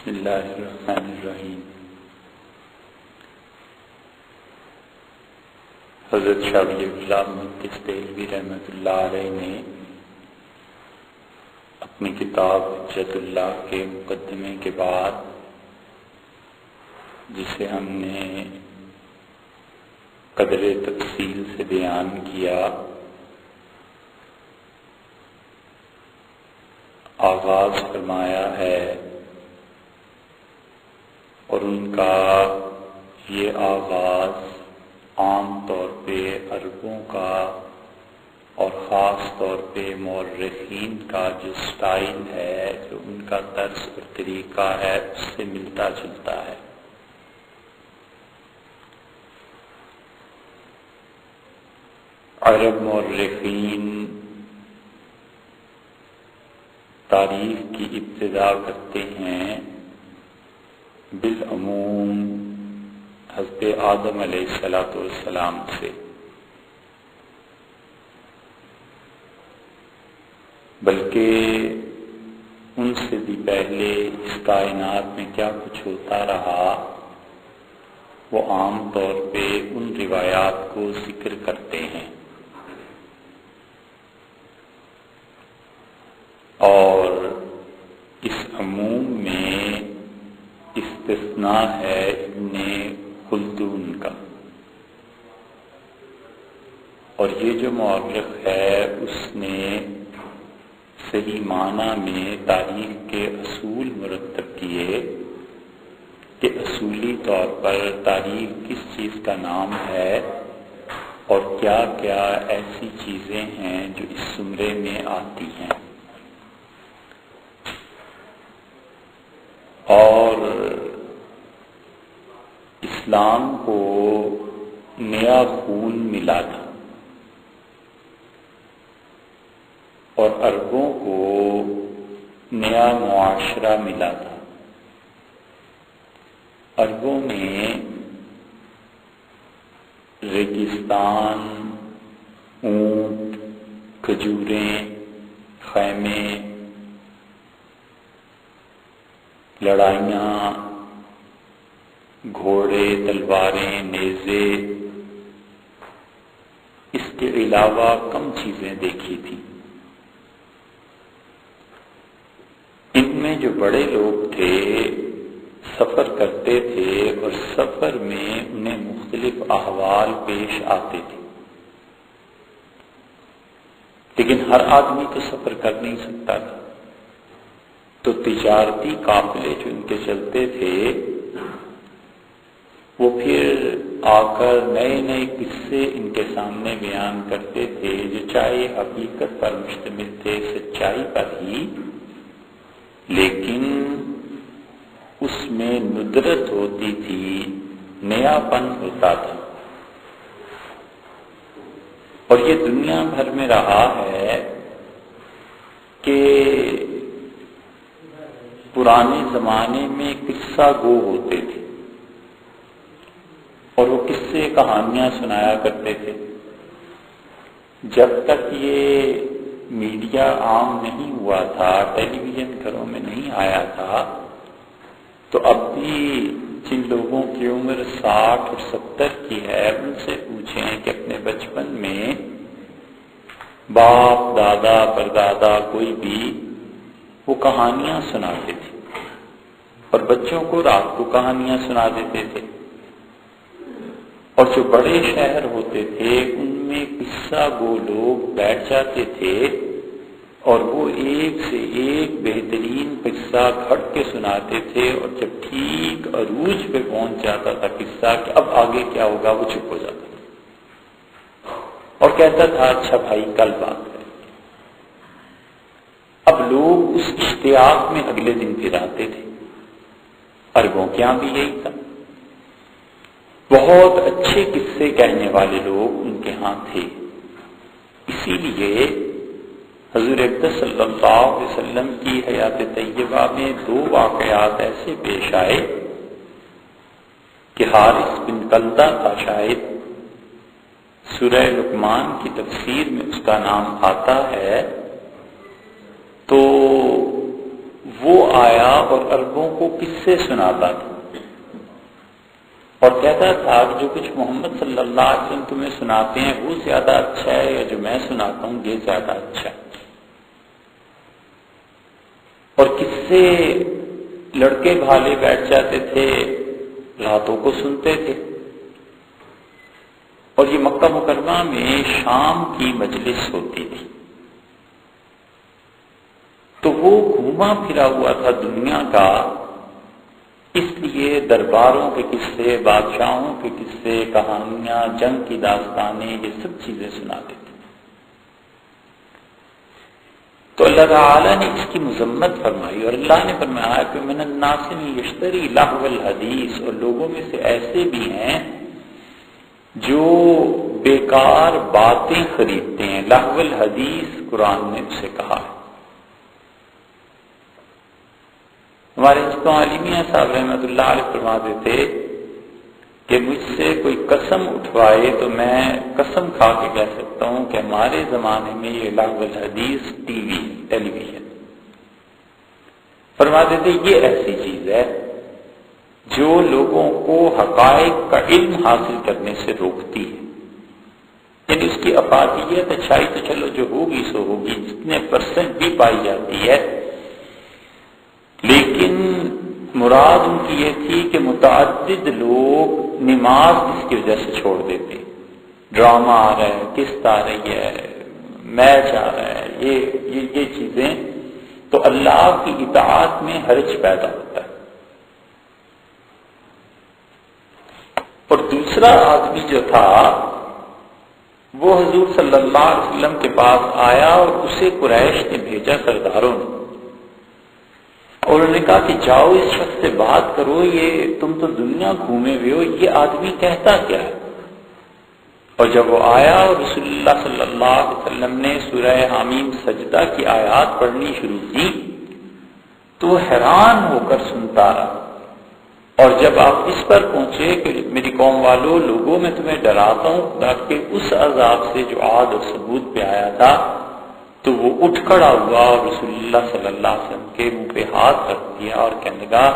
بسم اللہ الرحمن الرحیم۔ حضرت شاہ ولی اللہ محدث دہلوی رحمۃ اللہ علیہ نے اپنی کتاب حجت اللہ کے مقدمے کے بعد، جسے ہم نے قدر تفصیل سے بیان کیا، آغاز فرمایا ہے، اور ان کا یہ آغاز عام طور پہ عربوں کا اور خاص طور پہ مورخین کا جو سٹائل ہے، جو ان کا طرز اور طریقہ ہے، اس سے ملتا جلتا ہے۔ عرب مورخین تاریخ کی ابتدا کرتے ہیں بالعموم حضرت آدم علیہ السلام سے، بلکہ ان سے بھی پہلے اس کائنات میں کیا کچھ ہوتا رہا وہ عام طور پہ ان روایات کو ذکر کرتے ہیں، اور اس عموم میں استثناء ہے ابن خلدون کا، اور یہ جو مورخ ہے اس نے صحیح معنی میں تاریخ کے اصول مرتب کیے کہ اصولی طور پر تاریخ کس چیز کا نام ہے اور کیا کیا ایسی چیزیں ہیں جو اس زمرے میں آتی ہیں، اور اسلام کو نیا خون ملا تھا اور عربوں کو نیا معاشرہ ملا تھا۔ عربوں میں ریگستان، اونٹ، کھجوریں، خیمے، لڑائیاں، گھوڑے، تلواریں، نیزے، اس کے علاوہ کم چیزیں دیکھی تھیں۔ ان میں جو بڑے لوگ تھے سفر کرتے تھے اور سفر میں انہیں مختلف احوال پیش آتے تھے، لیکن ہر آدمی تو سفر کر نہیں سکتا تھا، تو تجارتی قافلے جو ان کے چلتے تھے وہ پھر آ کر نئے نئے قصے ان کے سامنے بیان کرتے تھے، جو چاہے حقیقت پر مشتمل تھے، سچائی پر ہی، لیکن اس میں ندرت ہوتی تھی، نیا پن ہوتا تھا، اور یہ دنیا بھر میں رہا ہے کہ پرانے زمانے میں قصہ گو ہوتے تھے اور وہ قصے کہانیاں سنایا کرتے تھے۔ جب تک یہ میڈیا عام نہیں ہوا تھا، ٹیلی ویژن گھروں میں نہیں آیا تھا، تو اب بھی جن لوگوں کی عمر 60 اور 70 کی ہے ان سے پوچھیں کہ اپنے بچپن میں باپ، دادا، پردادا کوئی بھی وہ کہانیاں سناتے تھے اور بچوں کو رات کو کہانیاں سنا دیتے تھے، اور جو بڑے شہر ہوتے تھے ان میں قصہ گو لوگ بیٹھ جاتے تھے اور وہ ایک سے ایک بہترین قصہ گھڑ کے سناتے تھے، اور جب ٹھیک عروج پہ پہنچ جاتا تھا قصہ کہ اب آگے کیا ہوگا، وہ چپ ہو جاتا تھا اور کہتا تھا اچھا بھائی کل بات کریں۔ اب لوگ اس اشتیاق میں اگلے دن پھر آتے تھے۔ عربوں کے یہاں بھی یہی تھا، بہت اچھے قصے کہنے والے لوگ ان کے ہاں تھے، اسی لیے حضور اقدس صلی اللہ علیہ وسلم کی حیات طیبہ میں 2 واقعات ایسے پیش آئے کہ حارث بن کلدہ تھا، شاید سورہ لقمان کی تفسیر میں اس کا نام آتا ہے، تو وہ آیا اور عربوں کو قصے سناتا تھا اور کہتا تھا کہ جو کچھ محمد صلی اللہ علیہ وسلم تمہیں سناتے ہیں وہ زیادہ اچھا ہے یا جو میں سناتا ہوں یہ زیادہ اچھا ہے. اور قصے لڑکے بھالے بیٹھ جاتے تھے، راتوں کو سنتے تھے. اور یہ مکہ مکرمہ میں شام کی مجلس ہوتی تھی، تو وہ گھوما پھرا ہوا تھا دنیا کا، اس لیے درباروں کے قصے، بادشاہوں کے قصے، کہانیاں، جنگ کی داستانیں، یہ سب چیزیں سناتے تھے. تو اللہ تعالیٰ نے اس کی مذمت فرمائی اور اللہ نے فرمایا کہ من الناس من یشتری لہو الحدیث، اور لوگوں میں سے ایسے بھی ہیں جو بیکار باتیں خریدتے ہیں. لہو الحدیث قرآن نے اسے کہا ہے. ہمارے عالمیہ صاحب رحمۃ اللہ علیہ فرماتے تھے کہ مجھ سے کوئی قسم اٹھوائے تو میں قسم کھا کے کہہ سکتا ہوں کہ ہمارے زمانے میں یہ لغو الحدیث ٹیلی ویژن. فرماتے تھے یہ ایسی چیز ہے جو لوگوں کو حقائق کا علم حاصل کرنے سے روکتی ہے. یعنی اس کی افادیت اچھائی تو چلو جو ہوگی سو ہوگی، جتنے % بھی پائی جاتی ہے، لیکن مراد ان کی یہ تھی کہ متعدد لوگ نماز اس کی وجہ سے چھوڑ دیتے. ڈرامہ آ رہا ہے، قسط آ رہی ہے، میچ آ رہا ہے، یہ چیزیں، تو اللہ کی اطاعت میں حرج پیدا ہوتا ہے. اور دوسرا آدمی جو تھا وہ حضور صلی اللہ علیہ وسلم کے پاس آیا اور اسے قریش نے بھیجا، سرداروں نے، اور انہوں نے کہا کہ جاؤ اس شخص سے بات کرو، یہ تم تو دنیا گھومے ہوئے ہو، یہ آدمی کہتا کیا ہے. اور جب وہ آیا اور رسول اللہ صلی اللہ علیہ وسلم نے سورہ حامیم سجدہ کی آیات پڑھنی شروع کی تو وہ حیران ہو کر سنتا رہا. اور جب آپ اس پر پہنچے کہ میری قوم والوں، لوگوں میں تمہیں ڈراتا ہوں تاکہ اس عذاب سے جو عاد اور ثمود پہ آیا تھا، تو وہ اٹھ کھڑا ہوا اور رسول اللہ صلی اللہ علیہ وسلم کے منہ پہ ہاتھ رکھ دیا اور کہنے لگا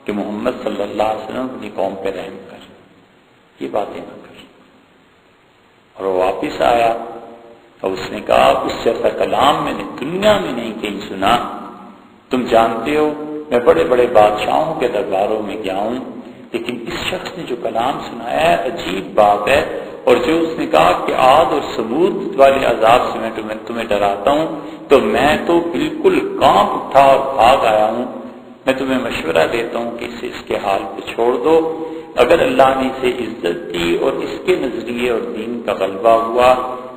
کہ محمد صلی اللہ علیہ وسلم اپنی قوم پہ رحم کر، یہ باتیں نہ کر. اور وہ واپس آیا اور اس نے کہا اس جیسا کلام میں نے دنیا میں نہیں کہیں سنا. تم جانتے ہو میں بڑے بڑے بادشاہوں کے درباروں میں گیا ہوں، لیکن اس شخص نے جو کلام سنایا ہے عجیب بات ہے. اور جو اس نے کہا کہ عاد اور ثمود والے عذاب سے میں تمہیں ڈراتا ہوں، تو میں تو بالکل کانپ اٹھا اور بھاگ آیا ہوں. میں تمہیں مشورہ دیتا ہوں کہ اسے اس کے حال پہ چھوڑ دو. اگر اللہ نے اسے عزت دی اور اس کے نظریے اور دین کا غلبہ ہوا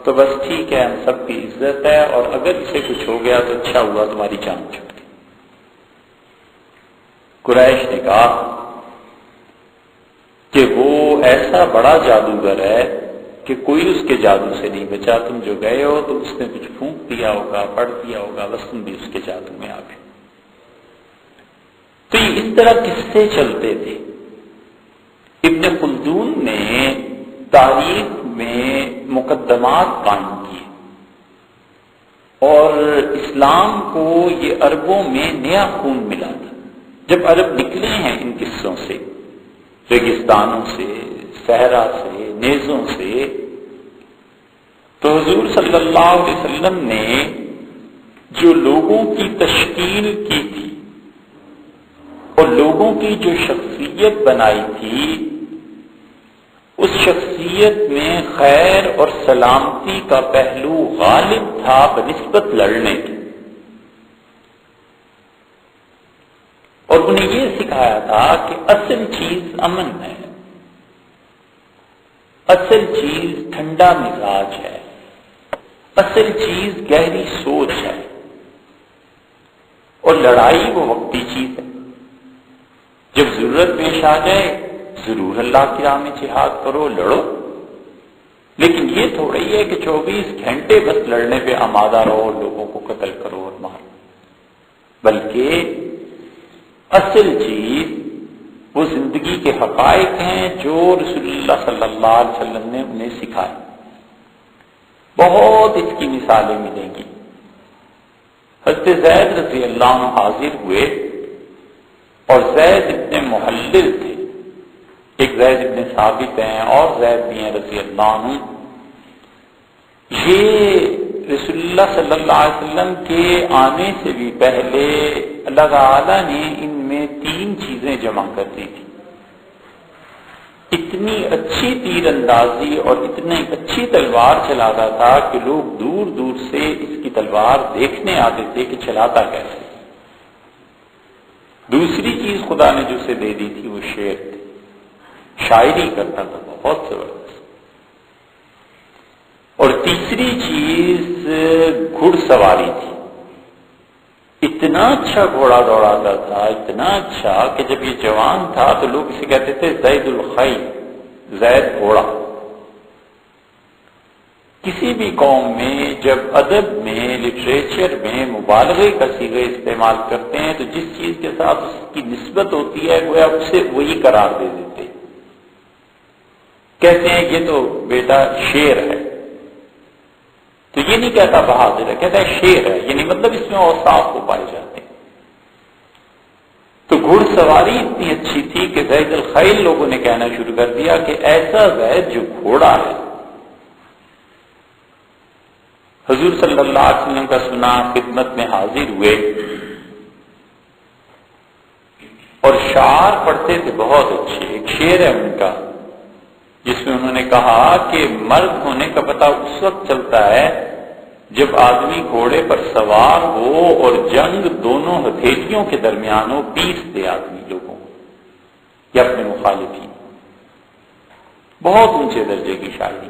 تو بس ٹھیک ہے، ہم سب کی عزت ہے، اور اگر اسے کچھ ہو گیا تو اچھا ہوا، تمہاری جان چھوٹ گئی. قریش نے کہا کہ وہ ایسا بڑا جادوگر ہے کہ کوئی اس کے جادو سے نہیں بچا. تم جو گئے ہو تو اس نے کچھ پھونک دیا ہوگا، پڑھ دیا ہوگا، بس تم بھی اس کے جادو میں آ گئے. تو اس طرح قصے چلتے تھے. ابن خلدون نے تاریخ میں مقدمات قائم کیے اور اسلام کو یہ عربوں میں نیا خون ملا تھا. جب عرب نکلے ہیں ان قصوں سے، ریگستانوں سے، صحرا سے، نیزوں سے، تو حضور صلی اللہ علیہ وسلم نے جو لوگوں کی تشکیل کی تھی اور لوگوں کی جو شخصیت بنائی تھی، اس شخصیت میں خیر اور سلامتی کا پہلو غالب تھا بنسبت لڑنے کے. اور انہیں یہ سکھایا تھا کہ اصل چیز امن ہے، اصل چیز ٹھنڈا مزاج ہے، اصل چیز گہری سوچ ہے، اور لڑائی وہ وقتی چیز ہے. جب ضرورت پیش آ جائے ضرور اللہ کی راہ میں جہاد کرو، لڑو، لیکن یہ تھوڑی ہے کہ 24 گھنٹے بس لڑنے پہ آمادہ رہو، لوگوں کو قتل کرو اور مارو. بلکہ اصل چیز وہ زندگی کے حقائق ہیں جو رسول اللہ صلی اللہ علیہ وسلم نے انہیں سکھائے. بہت اس کی مثالیں ملیں گی. حضرت زید رضی اللہ عنہ حاضر ہوئے اور زید ابن محلل تھے، ایک زید ابن ثابت ہیں اور زید بھی ہیں رضی اللہ عنہ. یہ رسول اللہ صلی اللہ علیہ وسلم کے آنے سے بھی پہلے اللہ تعالیٰ نے ان میں 3 چیزیں جمع کر دی تھی. اتنی اچھی تیر اندازی اور اتنی اچھی تلوار چلاتا تھا کہ لوگ دور دور سے اس کی تلوار دیکھنے آتے تھے کہ چلاتا کیسے. دوسری چیز خدا نے جو اسے دے دی تھی وہ شعر تھے، شاعری کرتا تھا بہت زبردست. اور تیسری چیز گھڑ سواری تھی. اتنا اچھا گھوڑا دوڑاتا تھا، اتنا اچھا کہ جب یہ جوان تھا تو لوگ اسے کہتے تھے زید الخیل، زید گھوڑا. کسی بھی قوم میں جب ادب میں، لٹریچر میں مبالغے کا صیغہ استعمال کرتے ہیں تو جس چیز کے ساتھ اس کی نسبت ہوتی ہے گویا اسے وہی قرار دے دیتے. کہتے ہیں یہ تو بیٹا شیر ہے، تو یہ نہیں کہتا بہادر ہے، کہتا ہے شیر ہے، یعنی مطلب اس میں اوصاف کو پائے جاتے ہیں. تو گھڑ سواری اتنی اچھی تھی کہ زید الخیل لوگوں نے کہنا شروع کر دیا کہ ایسا زید جو گھوڑا ہے. حضور صلی اللہ علیہ وسلم کا سنا، خدمت میں حاضر ہوئے اور شعر پڑھتے تھے بہت اچھے. ایک شعر ہے ان کا جس میں انہوں نے کہا کہ مرد ہونے کا پتہ اس وقت چلتا ہے جب آدمی گھوڑے پر سوار ہو اور جنگ دونوں ہتھیلیوں کے درمیان ہو، پیس دے آدمی لوگوں یا اپنے مخالفین. بہت اونچے درجے کی شاعری.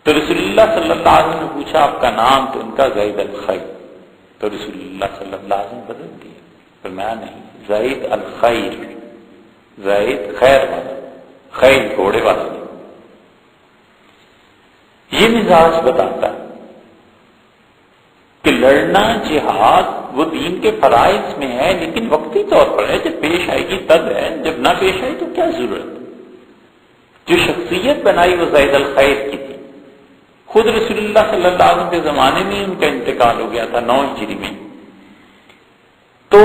تو رسول اللہ صلی اللہ علیہ وسلم نے پوچھا آپ کا نام، تو ان کا زید الخیل. تو رسول اللہ صلی اللہ علیہ وسلم بدل دیا، فرمایا نہیں، زید الخیر، زید خیر والا، خیر گھوڑے والا نہیں. یہ مزاج بتاتا ہے کہ لڑنا جہاد وہ دین کے فرائض میں ہے، لیکن وقتی طور پر ہے. جب پیش آئے گی تب ہے، جب نہ پیش آئی تو کیا ضرورت. جو شخصیت بنائی وہ زید الخیر کی تھی. خود رسول اللہ صلی اللہ علیہ وسلم کے زمانے میں ان کا انتقال ہو گیا تھا 9 ہجری میں. تو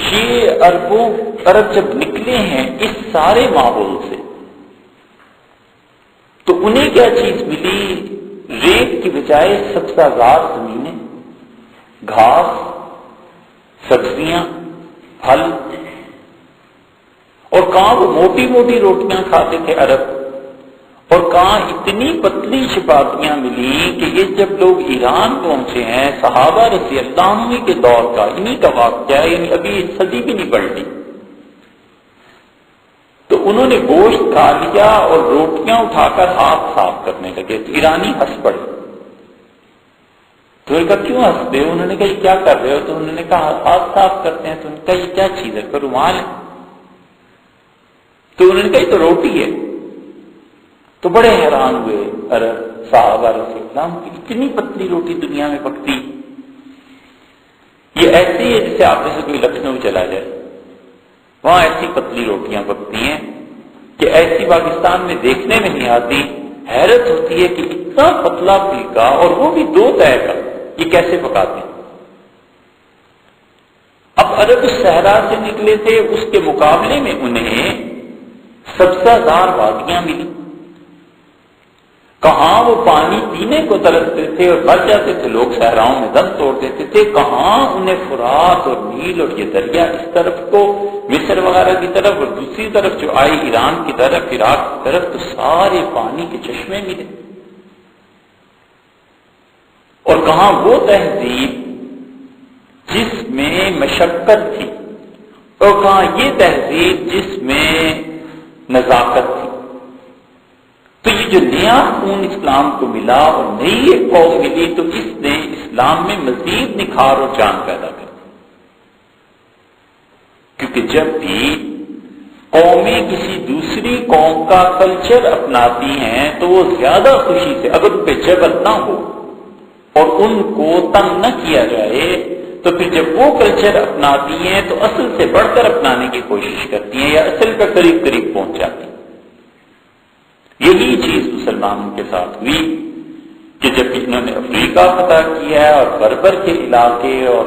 یہ عرب جب نکلے ہیں اس سارے ماحول سے تو انہیں کیا چیز ملی؟ ریت کی بجائے سبزہ زار زمینیں، گھاس، سبزیاں، پھل. اور کہاں وہ موٹی موٹی روٹیاں کھاتے تھے عرب، اور کہاں اتنی پتلی چپاتیاں ملی کہ یہ جب لوگ ایران پہنچے ہیں صحابہ رضی اللہ عنہ کے دور کا انہی کا واقعہ ہے، یعنی ابھی صدی بھی نہیں پلٹی. تو انہوں نے گوشت کھا لیا اور روٹیاں اٹھا کر ہاتھ صاف کرنے لگے. تو ایرانی ہنس پڑے. تو انہوں نے کہا کیوں ہنستے ہو؟ انہوں نے کہا یہ کیا کر رہے ہو؟ تو انہوں نے کہا ہاتھ صاف کرتے ہیں. تو انہوں نے کہا یہ کیا چیز ہے؟ رومال ہے. تو انہوں نے کہا یہ تو روٹی ہے. تو بڑے حیران ہوئے عرب صحابہ رضی اللہ عنہ کی اتنی پتلی روٹی دنیا میں پکتی. یہ ایسی ہے جسے آپ میں سے کوئی لکھنؤ چلا جائے، وہاں ایسی پتلی روٹیاں پکتی ہیں کہ ایسی پاکستان میں دیکھنے میں نہیں آتی. حیرت ہوتی ہے کہ اتنا پتلا پھلکا اور وہ بھی 2 تہہ کا، یہ کیسے پکاتے ہیں. اب عرب اس صحرا سے نکلے تھے، اس کے مقابلے میں انہیں سبزہ زار وادیاں ملی. کہاں وہ پانی پینے کو ترستے تھے اور مر جاتے تھے لوگ، صحراؤں میں دم توڑ دیتے تھے. کہاں انہیں فرات اور نیل اور یہ دریا اس طرف کو مصر وغیرہ کی طرف اور دوسری طرف جو آئی ایران کی طرف، عراق کی طرف، تو سارے پانی کے چشمے ملے. اور کہاں وہ تہذیب جس میں مشقت تھی، اور کہاں یہ تہذیب جس میں نزاکت تھی. تو یہ جو نیا خون اسلام کو ملا اور نئی ایک قوم ملی تو اس نے اسلام میں مزید نکھار اور جان پیدا کر دی. کیونکہ جب بھی قومیں کسی دوسری قوم کا کلچر اپناتی ہیں تو وہ زیادہ خوشی سے، اگر ان پہ جبر نہ ہو اور ان کو تنگ نہ کیا جائے، تو پھر جب وہ کلچر اپناتی ہیں تو اصل سے بڑھ کر اپنانے کی کوشش کرتی ہیں یا اصل کا قریب قریب پہنچ جاتی ہیں. یہی چیز مسلمانوں کے ساتھ ہوئی کہ جب انہوں نے افریقہ فتح کیا ہے اور بربر کے علاقے اور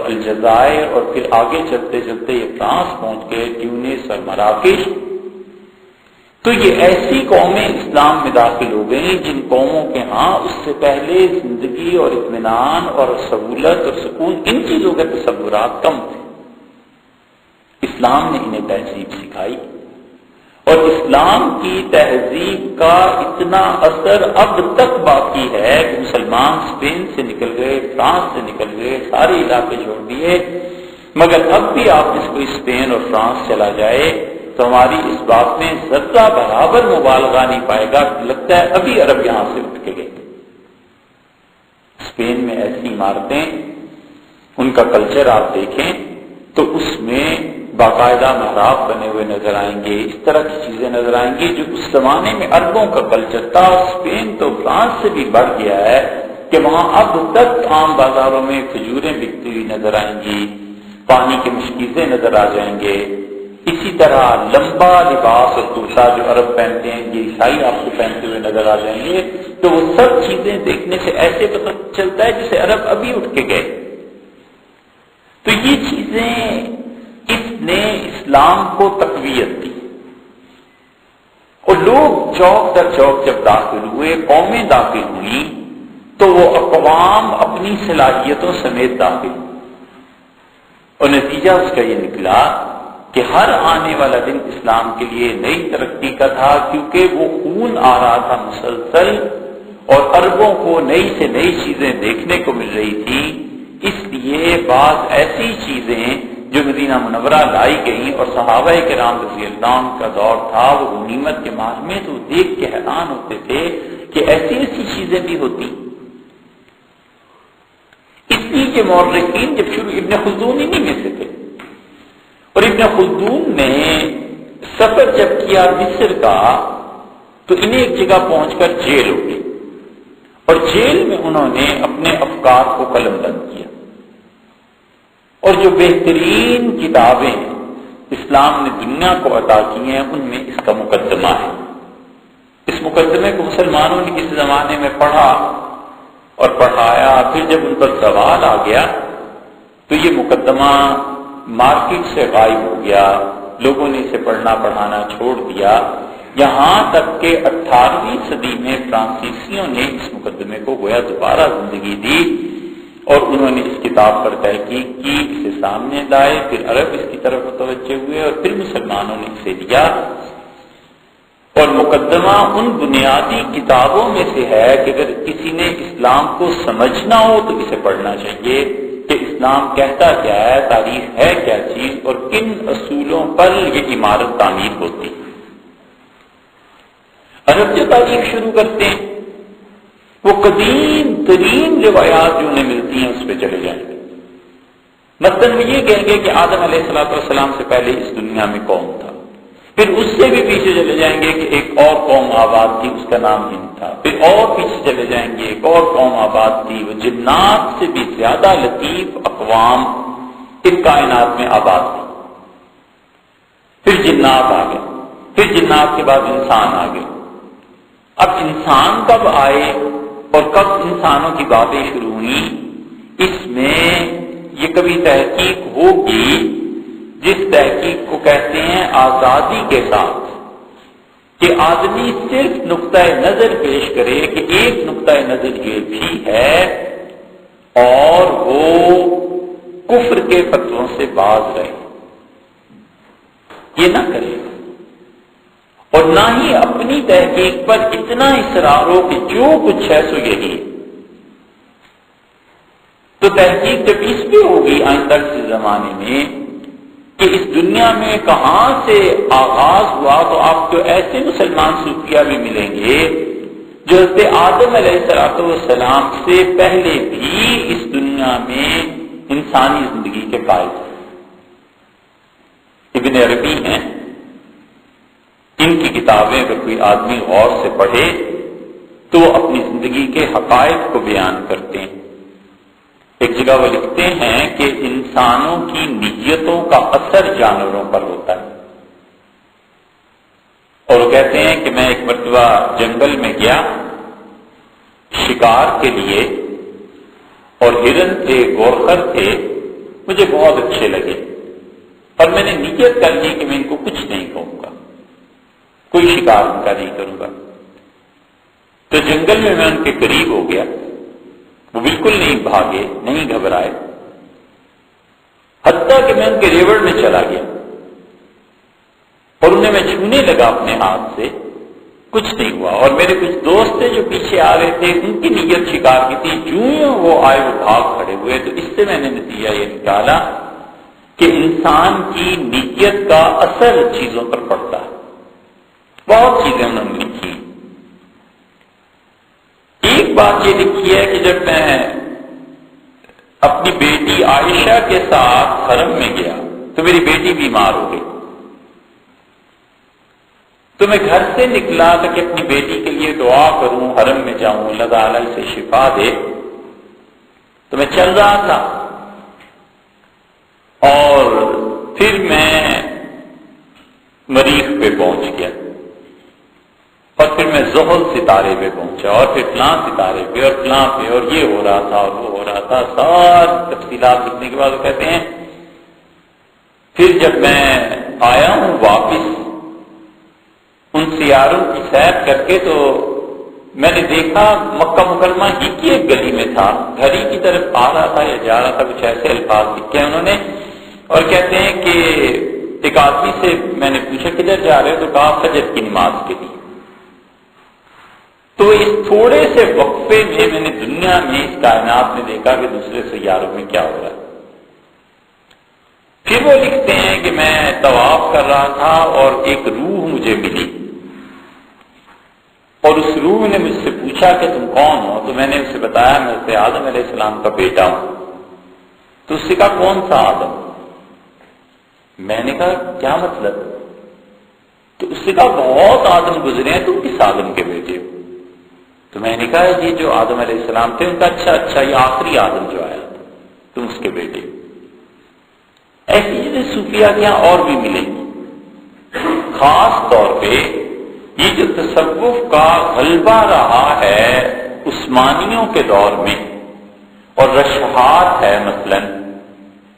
الجزائر اور پھر آگے چلتے چلتے یہ فرانس پہنچ گئے، ٹیونس اور مراکش، تو یہ ایسی قومیں اسلام میں داخل ہو گئیں جن قوموں کے ہاں اس سے پہلے زندگی اور اطمینان اور سہولت اور سکون ان چیزوں کے تصورات کم تھے۔ اسلام نے انہیں تہذیب سکھائی، اور اسلام کی تہذیب کا اتنا اثر اب تک باقی ہے کہ مسلمان اسپین سے نکل گئے، فرانس سے نکل گئے، سارے علاقے چھوڑ دیے، مگر اب بھی آپ اس کو اسپین اور فرانس چلا جائے تو ہماری اس بات میں ذرہ برابر مبالغہ نہیں پائے گا، لگتا ہے ابھی عرب یہاں سے اٹھ کے گئے۔ اسپین میں ایسی عمارتیں، ان کا کلچر آپ دیکھیں تو اس میں باقاعدہ محراب بنے ہوئے نظر آئیں گے، اس طرح کی چیزیں نظر آئیں گی جو اس زمانے میں عربوں کا کلچر تھا۔ اسپین تو فرانس سے بھی بڑھ گیا ہے کہ وہاں اب تک عام بازاروں میں کھجوریں بکتی ہوئی نظر آئیں گی، پانی کے مشکیزیں نظر آ جائیں گے۔ اسی طرح لمبا لباس اور کرتا جو عرب پہنتے ہیں یہ عیسائی آپ کو پہنتے ہوئے نظر آ جائیں گے، تو وہ سب چیزیں دیکھنے سے ایسے پتہ چلتا ہے جسے عرب ابھی اٹھ کے گئے۔ تو یہ چیزیں اس نے اسلام کو تقویت دی، اور لوگ چوک در چوک جب داخل ہوئے، قومیں داخل ہوئیں، تو وہ اقوام اپنی صلاحیتوں سمیت داخل ہوئے، اور نتیجہ اس کا یہ نکلا کہ ہر آنے والا دن اسلام کے لیے نئی ترقی کا تھا، کیونکہ وہ خون آ رہا تھا مسلسل، اور عربوں کو نئی سے نئی چیزیں دیکھنے کو مل رہی تھی۔ اس لیے بعض ایسی چیزیں جو مدینہ منورہ لائی گئیں، اور صحابہ کرام رضی اللہ عنہ کا دور تھا وہ غنیمت کے مال میں، تو دیکھ کے حیران ہوتے تھے کہ ایسی ایسی چیزیں بھی ہوتی۔ اس لیے کہ مورخین جب شروع ابن خلدون انہی میں سے تھے، اور ابن خلدون نے سفر جب کیا مصر کا تو انہیں ایک جگہ پہنچ کر جیل ہو گئی، اور جیل میں انہوں نے اپنے افکار کو قلم بند کیا، اور جو بہترین کتابیں اسلام نے دنیا کو عطا کی ہیں ان میں اس کا مقدمہ ہے۔ اس مقدمے کو مسلمانوں نے کسی زمانے میں پڑھا اور پڑھایا، پھر جب ان پر سوال آ گیا تو یہ مقدمہ مارکیٹ سے غائب ہو گیا، لوگوں نے اسے پڑھنا پڑھانا چھوڑ دیا، یہاں تک کہ 18ویں صدی میں فرانسیسیوں نے اس مقدمے کو گویا دوبارہ زندگی دی، اور انہوں نے اس کتاب پر تحقیق کی، اسے سامنے لائے، پھر عرب اس کی طرف متوجہ ہوئے، اور پھر مسلمانوں نے اسے لیا۔ اور مقدمہ ان بنیادی کتابوں میں سے ہے کہ اگر کسی نے اسلام کو سمجھنا ہو تو اسے پڑھنا چاہیے کہ اسلام کہتا کیا ہے، تاریخ ہے کیا چیز، اور کن اصولوں پر یہ عمارت تعمیر ہوتی ہے۔ عرب جو تاریخ شروع کرتے ہیں وہ قدیم ترین روایات جو انہیں ملتی ہیں اس پہ چلے جائیں گے۔ مثلاً وہ یہ کہیں گے کہ آدم علیہ السلام سے پہلے اس دنیا میں قوم تھا، پھر اس سے بھی پیچھے چلے جائیں گے کہ ایک اور قوم آباد تھی، اس کا نام ہند تھا، پھر اور پیچھے چلے جائیں گے ایک اور قوم آباد تھی، وہ جنات سے بھی زیادہ لطیف اقوام اس کائنات میں آباد تھی، پھر جنات آ گئے، پھر جنات کے بعد انسان آ گئے۔ اب انسان کب آئے اور کب انسانوں کی باتیں شروع ہوئیں، اس میں یہ کبھی تحقیق ہوگی جس تحقیق کو کہتے ہیں آزادی کے ساتھ، کہ آدمی صرف نقطۂ نظر پیش کرے کہ ایک نقطۂ نظر یہ بھی ہے، اور وہ کفر کے فتووں سے باز رہے، یہ نہ کرے، اور نہ ہی اپنی تحقیق پر اتنا اصرار ہو کہ جو کچھ ہے سو یہی ہے۔ تو تحقیق جب اس پہ ہوگی آئندہ کے زمانے میں کہ اس دنیا میں کہاں سے آغاز ہوا، تو آپ کو ایسے مسلمان صوفیہ بھی ملیں گے جو حضرت آدم علیہ السلام سے پہلے بھی اس دنیا میں انسانی زندگی کے قائل تھے۔ ابن عربی ہیں، ان کی کتابیں اگر کوئی آدمی غور سے پڑھے تو وہ اپنی زندگی کے حقائق کو بیان کرتے ہیں۔ ایک جگہ وہ لکھتے ہیں کہ انسانوں کی نیتوں کا اثر جانوروں پر ہوتا ہے، اور وہ کہتے ہیں کہ میں ایک مرتبہ جنگل میں گیا، شکار شکار کے لیے، اور ہرن تھے، گورخر تھے، مجھے بہت اچھے لگے، اور میں نے نیت کر لی کہ میں ان کو کچھ نہیں کہوں گا، کوئی شکار ان کا نہیں کروں گا۔ تو جنگل میں ان کے قریب ہو گیا، وہ بالکل نہیں بھاگے، نہیں گھبرائے، حتیٰ کہ میں ان کے ریوڑ میں چلا گیا اور انہیں میں چھونے لگا اپنے ہاتھ سے، کچھ نہیں ہوا۔ اور میرے کچھ دوست تھے جو پیچھے آ رہے تھے، ان کی نیت شکار کی تھی، جو وہ آئے وہ بھاگ کھڑے ہوئے۔ تو اس سے میں نے نتیجہ یہ نکالا کہ انسان کی نیت کا اثر چیزوں پر پڑتا ہے۔ بہت چیزیں انہوں نے لکھی، ایک بات یہ لکھی ہے کہ جب میں اپنی بیٹی عائشہ کے ساتھ حرم میں گیا تو میری بیٹی بیمار ہو گئی، تو میں گھر سے نکلا تھا کہ اپنی بیٹی کے لیے دعا کروں، حرم میں جاؤں، اللہ تعالیٰ اسے شفا دے۔ تو میں چل رہا تھا اور پھر میں مریخ پہ پہنچ گیا، اور پھر میں زحل ستارے پہ پہنچا، اور پھر فلاں ستارے پہ، اور فلاں پہ، اور یہ ہو رہا تھا اور وہ ہو رہا تھا۔ ساری تفصیلات لکھنے کے بعد وہ کہتے ہیں پھر جب میں آیا ہوں واپس ان سیاروں کی سیر کر کے، تو میں نے دیکھا مکہ مکرمہ ہی کی ایک گلی میں تھا، گھر ہی کی طرف آ رہا تھا یا جا رہا تھا، کچھ ایسے الفاظ لکھے ہیں انہوں نے، اور کہتے ہیں کہ ایک آدمی سے میں نے پوچھا کدھر جا رہے ہو، تو کہا فجر کی نماز کے لیے۔ تو اس تھوڑے سے وقفے میں نے دنیا میں اس کائنات میں دیکھا کہ دوسرے سیاروں میں کیا ہو رہا ہے۔ پھر وہ لکھتے ہیں کہ میں طواف کر رہا تھا اور ایک روح مجھے ملی، اور اس روح نے مجھ سے پوچھا کہ تم کون ہو؟ تو میں نے اسے بتایا میں حضرت آدم علیہ السلام کا بیٹا ہوں۔ تو اس سے کہا کون سا آدم؟ میں نے کہا کیا مطلب؟ تو اس سے کہا بہت آدم گزرے ہیں، تم کس آدم کے بیٹے ہو؟ تو میں نے کہا یہ جو آدم علیہ السلام تھے ان کا اچھا یہ آخری آدم جو آیا تھا، تم اس کے بیٹے ہو۔ ایسی چیزیں صوفیہ کے یہاں اور بھی ملیں گی، خاص طور پہ یہ جو تصوف کا غلبہ رہا ہے عثمانیوں کے دور میں، اور رشحات ہے مثلا،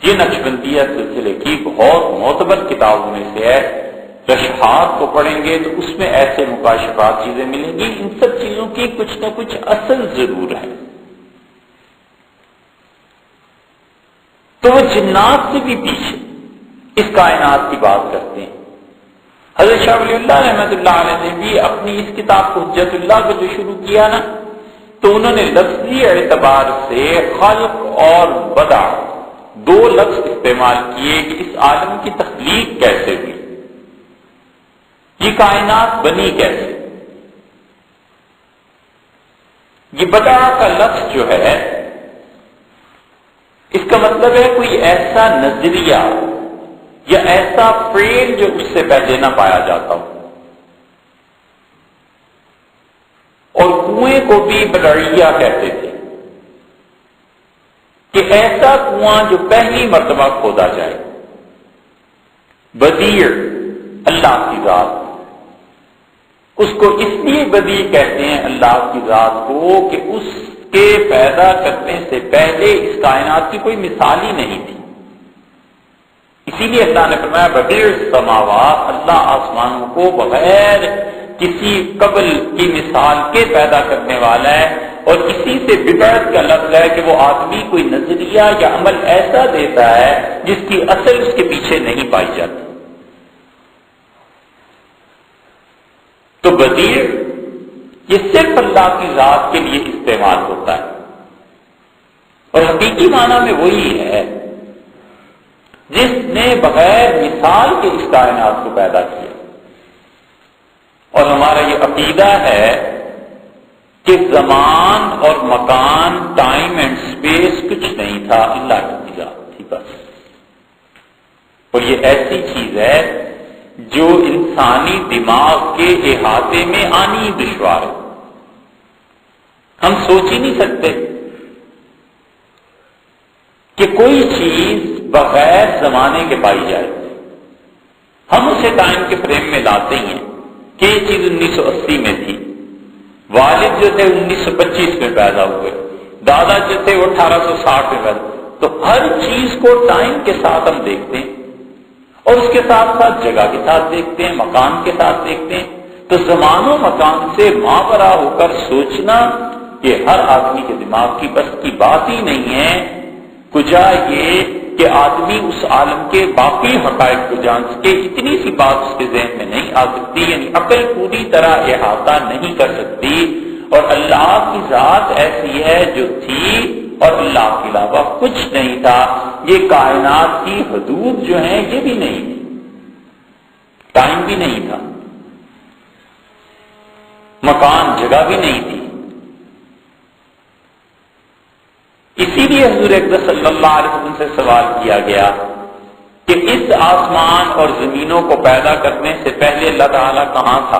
یہ نقشبندیہ سلسلے کی بہت معتبر کتابوں میں سے ہے۔ رشحات کو پڑھیں گے تو اس میں ایسے مکاشفات چیزیں ملیں گی، ان سب چیزوں کی کچھ نہ کچھ اصل ضرور ہے۔ تو وہ جنات سے بھی پیچھے اس کائنات کی بات کرتے ہیں۔ حضرت شاہ ولی اللہ رحمۃ اللہ علیہ نے بھی اپنی اس کتاب کو حجت اللہ کو جو شروع کیا نا، تو انہوں نے لفظی اعتبار سے خلق اور بدع دو لفظ استعمال کیے کہ اس عالم کی تخلیق کیسے ہوئی، یہ کائنات بنی کیسے۔ یہ بدع کا لفظ جو ہے اس کا مطلب ہے کوئی ایسا نظریہ یا ایسا فعل جو اس سے پہلے نہ پایا جاتا ہو، اور کنویں کو بھی بدعیہ کہتے تھے کہ ایسا کنواں جو پہلی مرتبہ کھودا جائے۔ بدیع اللہ کی ذات، اس کو اس لیے بدیع کہتے ہیں اللہ کی ذات کو کہ اس کے پیدا کرنے سے پہلے اس کائنات کی کوئی مثال ہی نہیں تھی، اسی لیے اللہ نے فرمایا بدیع السماوات، اللہ آسمانوں کو بغیر کسی قبل کی مثال کے پیدا کرنے والا ہے۔ اور اسی سے بدعت کا لفظ ہے کہ وہ آدمی کوئی نظریہ یا عمل ایسا دیتا ہے جس کی اصل اس کے پیچھے نہیں پائی جاتی۔ تو بدیع یہ صرف اللہ کی ذات کے لیے استعمال ہوتا ہے، اور حقیقی معنی میں وہی ہے جس نے بغیر مثال کے اس کائنات کو پیدا کیا۔ اور ہمارا یہ عقیدہ ہے کہ زمان اور مکان، ٹائم اینڈ اسپیس کچھ نہیں تھا، اللہ کی ذات تھی بس۔ اور یہ ایسی چیز ہے جو انسانی دماغ کے احاطے میں آنی دشوار ہے، ہم سوچ ہی نہیں سکتے کہ کوئی چیز بغیر زمانے کے پائی جائے۔ ہم اسے ٹائم کے فریم میں لاتے ہیں کہ یہ چیز 1980 میں تھی، والد جو تھے 1925 میں پیدا ہوئے، دادا جو تھے وہ 1860 میں پیدا، تو ہر چیز کو ٹائم کے ساتھ ہم دیکھتے ہیں اور اس کے ساتھ ساتھ جگہ کے ساتھ دیکھتے ہیں، مکان کے ساتھ دیکھتے ہیں. تو زمان و مکان سے ماورا ہو کر سوچنا کہ ہر آدمی کے دماغ کی بس کی بات ہی نہیں ہے. کجا یہ کہ آدمی اس عالم کے باقی حقائق کو جان سکے، اتنی سی بات اس کے ذہن میں نہیں آ سکتی، یعنی عقل پوری طرح احاطہ نہیں کر سکتی. اور اللہ کی ذات ایسی ہے جو تھی اور اللہ کے علاوہ کچھ نہیں تھا. یہ کائنات کی حدود جو ہیں یہ بھی نہیں تھی، ٹائم بھی نہیں تھا، مکان جگہ بھی نہیں تھی. اسی لیے حضور اکرم صلی اللہ علیہ وسلم سے سوال کیا گیا کہ اس آسمان اور زمینوں کو پیدا کرنے سے پہلے اللہ تعالیٰ کہاں تھا؟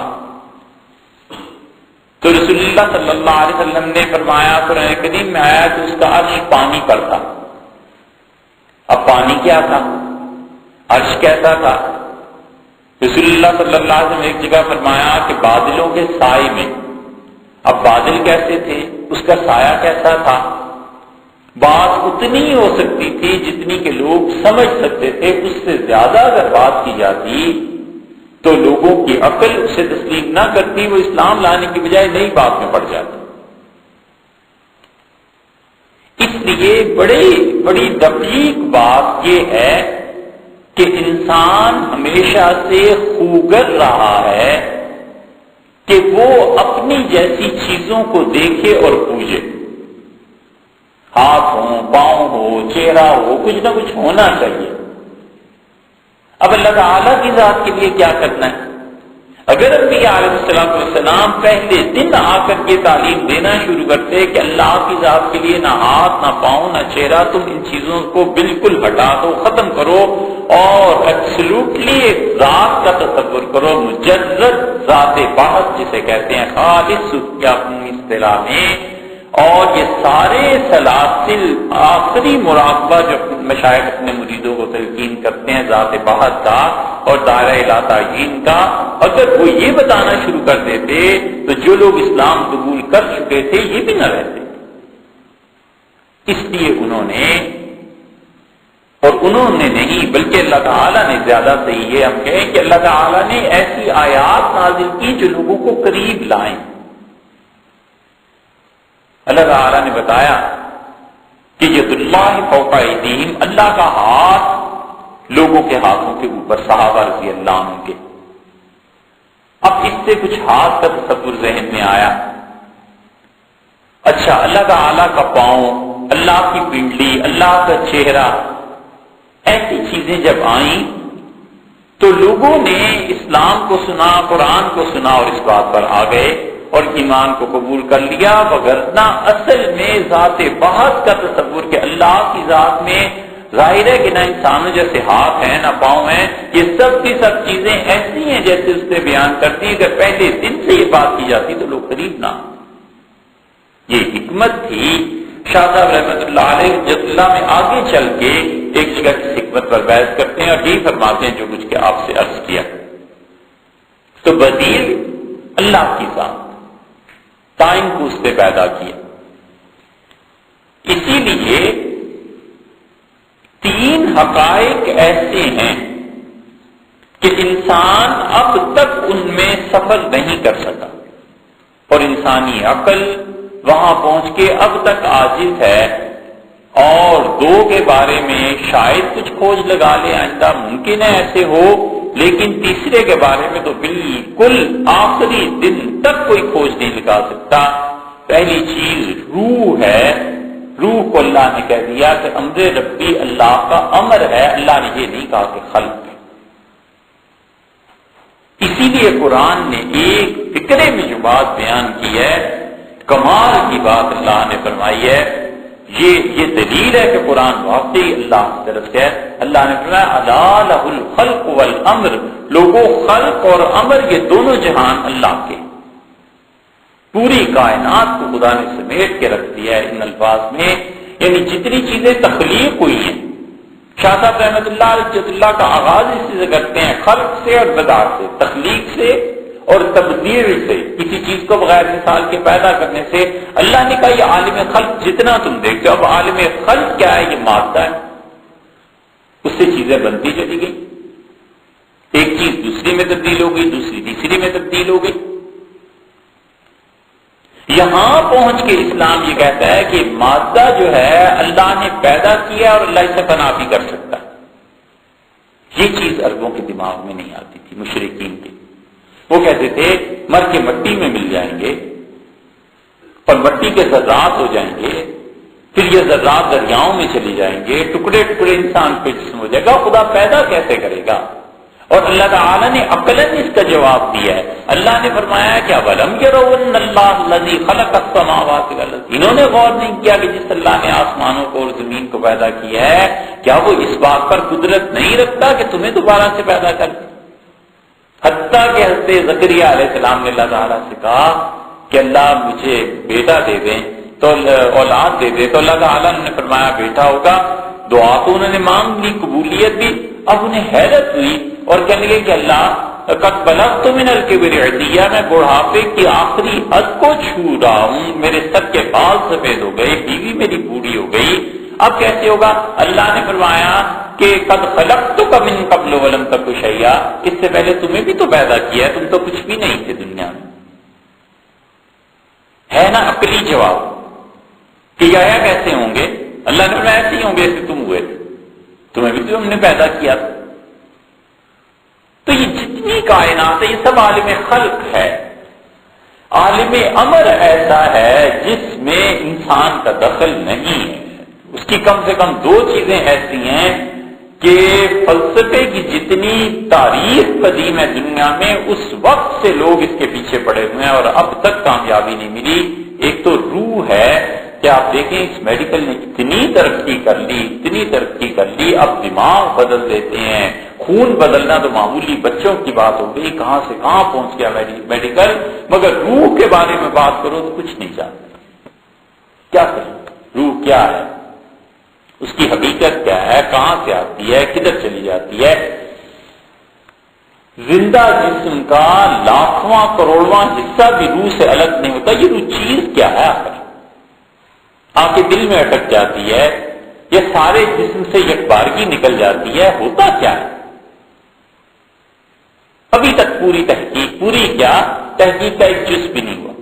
تو رسول اللہ صلی اللہ علیہ وسلم نے فرمایا، قرآن کریم میں آیا کہ اس کا عرش پانی پر تھا. اب پانی کیا تھا؟ عرش کیسا تھا؟ رسول اللہ صلی اللہ علیہ وسلم نے ایک جگہ فرمایا کہ بادلوں کے سائے میں. اب بادل کیسے تھے؟ اس کا سایہ کیسا تھا؟ بات اتنی ہو سکتی تھی جتنی کہ لوگ سمجھ سکتے تھے، اس سے زیادہ اگر بات کی جاتی تو لوگوں کی عقل اسے تسلیم نہ کرتی، وہ اسلام لانے کی بجائے نئی بات میں پڑ جاتی. اس لیے بڑی دقیق بات یہ ہے کہ انسان ہمیشہ سے خوگر رہا ہے کہ وہ اپنی جیسی چیزوں کو دیکھے اور پوجے. ہاتھ ہو، پاؤں ہو، چہرہ ہو، کچھ نہ کچھ ہونا چاہیے. اب اللہ تعالیٰ کی ذات کے لیے کیا کرنا ہے؟ اگر انبیاء علیہ السلام پہلے دن آ کر یہ تعلیم دینا شروع کرتے کہ اللہ کی ذات کے لیے نہ ہاتھ، نہ پاؤں، نہ چہرہ، تم ان چیزوں کو بالکل ہٹا دو، ختم کرو اور ایبسلوٹلی ایک ذات کا تصور کرو، مجرد ذات بحث جسے کہتے ہیں، خالص یا اپنی اصطلاح میں. اور یہ سارے سلاسل آخری مراقبہ جو مشائخ اپنے مریدوں کو تلقین کرتے ہیں ذات بحث کا اور دائرہ لا تعین کا، اگر وہ یہ بتانا شروع کر دیتے تو جو لوگ اسلام قبول کر چکے تھے یہ بھی نہ رہتے. اس لیے انہوں نے نہیں بلکہ اللہ تعالیٰ نے زیادہ صحیح ہے ہم کہیں کہ اللہ تعالیٰ نے ایسی آیات نازل کی جو لوگوں کو قریب لائیں. اللہ تعالیٰ نے بتایا کہ ید اللہ فوق ایدیہم، اللہ کا ہاتھ لوگوں کے ہاتھوں کے اوپر، صحابہ رضی اللہ عنہ کے. اب اس سے کچھ ہاتھ کا تصور ذہن میں آیا. اچھا، اللہ تعالیٰ کا پاؤں، اللہ کی پنڈلی، اللہ کا چہرہ، ایسی چیزیں جب آئیں تو لوگوں نے اسلام کو سنا، قرآن کو سنا اور اس بات پر آ گئے اور ایمان کو قبول کر لیا. وگرنہ اصل میں ذات بحث کا تصور کہ اللہ کی ذات میں ظاہر ہے کہ نہ انسانوں جیسے ہاتھ ہیں نہ پاؤں ہیں، یہ سب کی سب چیزیں ایسی ہیں جیسے اس نے بیان کرتی. اگر پہلے دن سے یہ بات کی جاتی تو لوگ قریب نہ. یہ حکمت تھی. شاہ صاحب رحمۃ اللہ علیہ جت اللہ میں آگے چل کے ایک جگہ کی حکمت پر بحث کرتے ہیں اور یہی فرماتے ہیں جو کچھ کہ آپ سے عرض کیا. تو بدیل اللہ کی ذات، ٹائم کو اس سے پیدا کیا. اسی لیے تین حقائق ایسے ہیں کہ انسان اب تک ان میں سفر نہیں کر سکا اور انسانی عقل وہاں پہنچ کے اب تک عاجز ہے. اور دو کے بارے میں شاید کچھ کھوج لگا لے، آئندہ ممکن ہے ایسے ہو، لیکن تیسرے کے بارے میں تو بالکل آخری دن تک کوئی کھوج نہیں لگا سکتا. پہلی چیز روح ہے. روح کو اللہ نے کہہ دیا کہ امر ربی اللہ کا امر ہے، اللہ نے یہ نہیں کہا کہ خلق ہے. اسی لیے قرآن نے ایک فکرے میں جو بات بیان کی ہے، کمال کی بات اللہ نے فرمائی ہے. یہ دلیل ہے کہ قرآن واقعی اللہ کی طرف سے ہے. اللہ نے فرمایا الا لہ الخلق والامر، لوگوں خلق اور امر یہ دونوں جہان اللہ کے. پوری کائنات کو خدا نے سمیٹ کے رکھ دیا ہے ان الفاظ میں، یعنی جتنی چیزیں تخلیق ہوئی ہیں. شاہ صاحب رحمۃ اللہ علیہ کا آغاز اس سے کرتے ہیں خلق سے اور بدعت سے، تخلیق سے اور تبدیل سے، کسی چیز کو بغیر مثال کے پیدا کرنے سے، اللہ نے کہا یہ عالم خلق جتنا تم دیکھتے ہو، اب عالم خلق کیا ہے؟ یہ مادہ ہے، اس سے چیزیں بنتی چلی گئی، ایک چیز دوسری میں تبدیل ہو گئی، دوسری تیسری میں تبدیل ہو گئی۔ یہاں پہنچ کے اسلام یہ کہتا ہے کہ مادہ جو ہے اللہ نے پیدا کیا اور اللہ اسے فنا بھی کر سکتا ہے۔ یہ چیز عربوں کے دماغ میں نہیں آتی تھی، مشرکین کے۔ وہ کہتے تھے مر کے مٹی میں مل جائیں گے اور مٹی کے ذرات ہو جائیں گے، پھر یہ ذرات دریاؤں میں چلی جائیں گے، ٹکڑے ٹکڑے انسان پہ جسم ہو جائے گا، خدا پیدا کیسے کرے گا؟ اور اللہ تعالیٰ نے عقلاً اس کا جواب دیا ہے۔ اللہ نے فرمایا کہ اولم یروا ان اللہ الذی خلق السماوات والارض، انہوں نے غور نہیں کیا کہ جس اللہ نے آسمانوں کو اور زمین کو پیدا کیا ہے، کیا وہ اس بات پر قدرت نہیں رکھتا کہ تمہیں دوبارہ سے پیدا کر دے؟ حتیٰ کہ حضرت زکریا علیہ السلام نے اللہ تعالیٰ سے کہا کہ اللہ مجھے بیٹا دے دیں، تو اولاد دے دے، تو اللہ تعالیٰ نے فرمایا بیٹا ہوگا۔ دعا تو انہوں نے مانگ لی، قبولیت بھی۔ اب انہیں حیرت ہوئی اور کہنے لگے کہ اللہ قد بلغت من الکبر عتیہ، میں بڑھاپے کی آخری حد کو چھو رہا ہوں، میرے سر کے بال سفید ہو گئے، بیوی میری بوڑھی ہو گئی، اب کیسے ہوگا؟ اللہ نے فرمایا کہ قد خلقتک من قبل ولم تک شیئا، اس سے پہلے تمہیں بھی تو پیدا کیا ہے، تم تو کچھ بھی نہیں تھے دنیا میں۔ ہے نا عقلی جواب کہ یا کیسے ہوں گے؟ اللہ نے فرمایا ایسے ہی ہوں گے جیسے تم ہوئے تھے، تمہیں بھی تو ہم نے پیدا کیا تھا۔ تو یہ جتنی کائنات ہے یہ سب عالم خلق ہے۔ عالم امر ایسا ہے جس میں انسان کا دخل نہیں ہے، اس کی کم سے کم دو چیزیں ایسی ہیں کہ فلسفے کی جتنی تاریخ قدیم ہے دنیا میں، اس وقت سے لوگ اس کے پیچھے پڑے ہوئے ہیں اور اب تک کامیابی نہیں ملی۔ ایک تو روح ہے کہ آپ دیکھیں اس میڈیکل نے اتنی ترقی کر لی، اتنی ترقی کر لی، اب دماغ بدل دیتے ہیں، خون بدلنا تو معمولی بچوں کی بات ہو گئی، کہاں سے کہاں پہنچ گیا میڈیکل، مگر روح کے بارے میں بات کرو تو کچھ نہیں جانتے۔ کیا کریں؟ روح کیا ہے، اس کی حقیقت کیا ہے، کہاں سے آتی ہے، کدھر چلی جاتی ہے؟ زندہ جسم کا لاکھواں کروڑواں حصہ بھی روح سے الگ نہیں ہوتا۔ یہ روح چیز کیا ہے آخر؟ آپ کے دل میں اٹک جاتی ہے، یہ سارے جسم سے یکبارگی نکل جاتی ہے، ہوتا کیا ہے؟ ابھی تک پوری تحقیق کا ایک جز بھی نہیں ہوا۔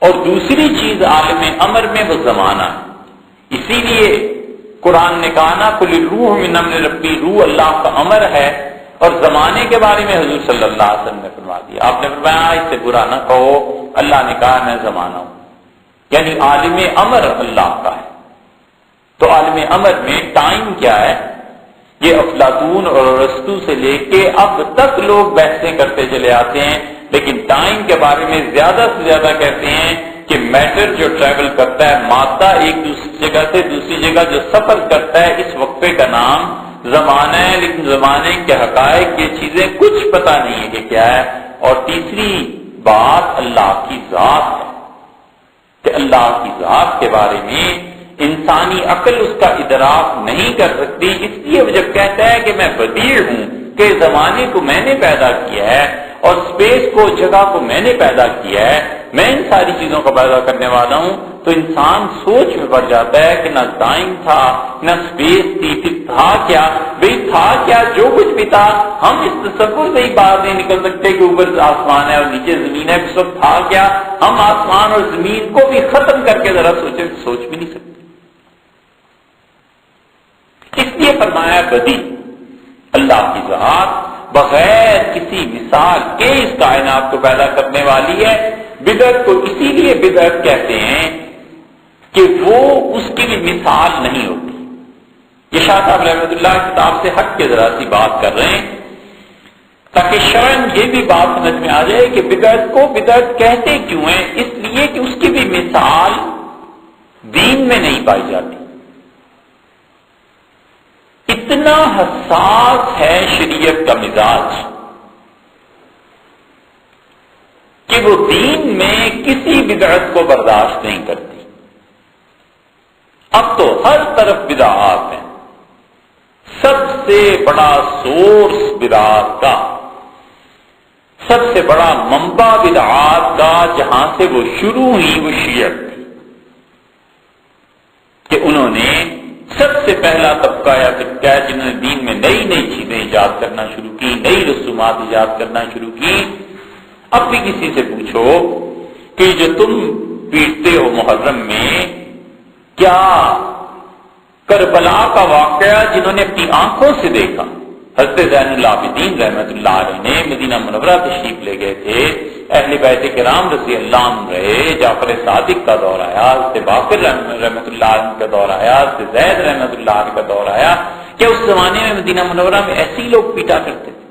اور دوسری چیز عالم امر میں وہ زمانہ ہے، اسی لیے قرآن نے کہا نا قل الروح من امر ربی، روح اللہ کا امر ہے۔ اور زمانے کے بارے میں حضور صلی اللہ علیہ وسلم نے فرما دیا، آپ نے فرمایا اس سے برا نہ کہو، اللہ نے کہا میں زمانہ ہوں، یعنی عالم امر اللہ کا ہے۔ تو عالم امر میں ٹائم کیا ہے؟ یہ افلاطون اور ارسطو سے لے کے اب تک لوگ بحثیں کرتے چلے آتے ہیں، لیکن ٹائم کے بارے میں زیادہ سے زیادہ کہتے ہیں کہ میٹر جو ٹریول کرتا ہے، مادہ ایک دوسری جگہ سے دوسری جگہ جو سفر کرتا ہے، اس وقفے کا نام زمانہ ہے، لیکن زمانے کے حقائق یہ چیزیں کچھ پتہ نہیں ہے کہ کیا ہے۔ اور تیسری بات اللہ کی ذات ہے کہ اللہ کی ذات کے بارے میں انسانی عقل اس کا ادراک نہیں کر سکتی، اس لیے وہ جب کہتا ہے کہ میں بدیع ہوں، کہ زمانے کو میں نے پیدا کیا ہے اور اسپیس کو، جگہ کو میں نے پیدا کیا ہے، میں ان ساری چیزوں کو پیدا کرنے والا ہوں، تو انسان سوچ میں پڑ جاتا ہے کہ نہ ٹائم تھا نہ اسپیس تھی، پھر تھا کیا؟ بھئی تھا کیا؟ جو کچھ بھی تھا، ہم اس تصور سے ہی باہر نہیں نکل سکتے کہ اوپر آسمان ہے اور نیچے زمین ہے، اس وقت تھا کیا؟ ہم آسمان اور زمین کو بھی ختم کر کے ذرا سوچیں، سوچ بھی نہیں سکتے۔ اس لیے فرمایا بدی اللہ کی ذات بغیر کسی مثال کے اس کائنات کو پیدا کرنے والی ہے۔ بدعت کو اسی لیے بدعت کہتے ہیں کہ وہ اس کی بھی مثال نہیں ہوتی۔ یہ شاہ صاحب رحمۃ اللہ کتاب سے ہٹ کے ذرا سی بات کر رہے ہیں تاکہ شرعاً یہ بھی بات سمجھ میں آ جائے کہ بدعت کو بدعت کہتے کیوں ہیں؟ اس لیے کہ اس کی بھی مثال دین میں نہیں پائی جاتی۔ اتنا حساس ہے شریعت کا مزاج کہ وہ دین میں کسی بدعت کو برداشت نہیں کرتی۔ اب تو ہر طرف بدعات ہیں، سب سے بڑا سورس بدعات کا سب سے بڑا منبع بدعات کا جہاں سے وہ شروع ہوئی وہ شیعہ تھی کہ انہوں نے سب سے پہلا طبقہ یا فرقہ جنہوں نے دین میں نئی نئی چیزیں ایجاد کرنا شروع کی، نئی رسومات ایجاد کرنا شروع کی۔ اب بھی کسی سے پوچھو کہ جو تم پیٹتے ہو محرم میں، کیا کربلا کا واقعہ جنہوں نے اپنی آنکھوں سے دیکھا، حضرت زین العابدین رحمۃ اللہ علیہ نے مدینہ منورہ تشریف لے گئے تھے، اہل بیت کرام رضی اللہ عنہ رہے، جعفر صادق کا دور آیا، حضرت باقر رحمۃ اللہ علیہ کا دور آیا، حضرت زید رحمۃ اللہ علیہ کا دور آیا، کیا اس زمانے میں مدینہ منورہ میں ایسے ہی لوگ پیٹا کرتے تھے؟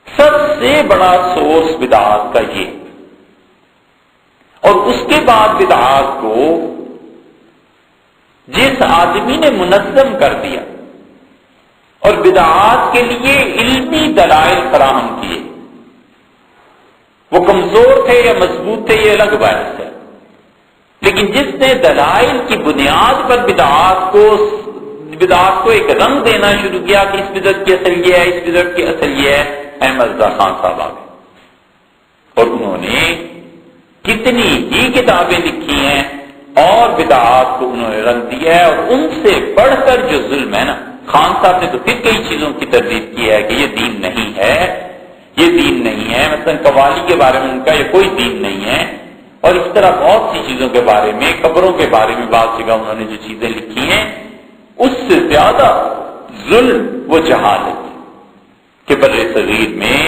سب سے بڑا سورس بدعات کا یہ، اور اس کے بعد بدعات کو جس آدمی نے منظم کر دیا اور بدعات کے لیے علمی دلائل فراہم کیے، وہ کمزور تھے یا مضبوط تھے یہ الگ بحث ہے، لیکن جس نے دلائل کی بنیاد پر بدعات کو ایک رنگ دینا شروع کیا کہ اس بدعت کی اصل یہ ہے، اس بدعت کی اصل یہ ہے، احمد رضا خان صاحب آ گئے، اور انہوں نے کتنی ہی کتابیں لکھی ہیں اور بدعات کو انہوں نے رنگ دیا ہے، اور ان سے بڑھ کر جو ظلم ہے نا، خان صاحب نے تو پھر کئی چیزوں کی تردید کی ہے کہ یہ دین نہیں ہے، یہ دین نہیں ہے، مثلا قوالی کے بارے میں ان کا یہ کوئی دین نہیں ہے، اور اس طرح بہت سی چیزوں کے بارے میں، قبروں کے بارے میں بعض جگہ انہوں نے جو چیزیں لکھی ہیں، اس سے زیادہ ظلم وہ جہالت کہ بر صغیر میں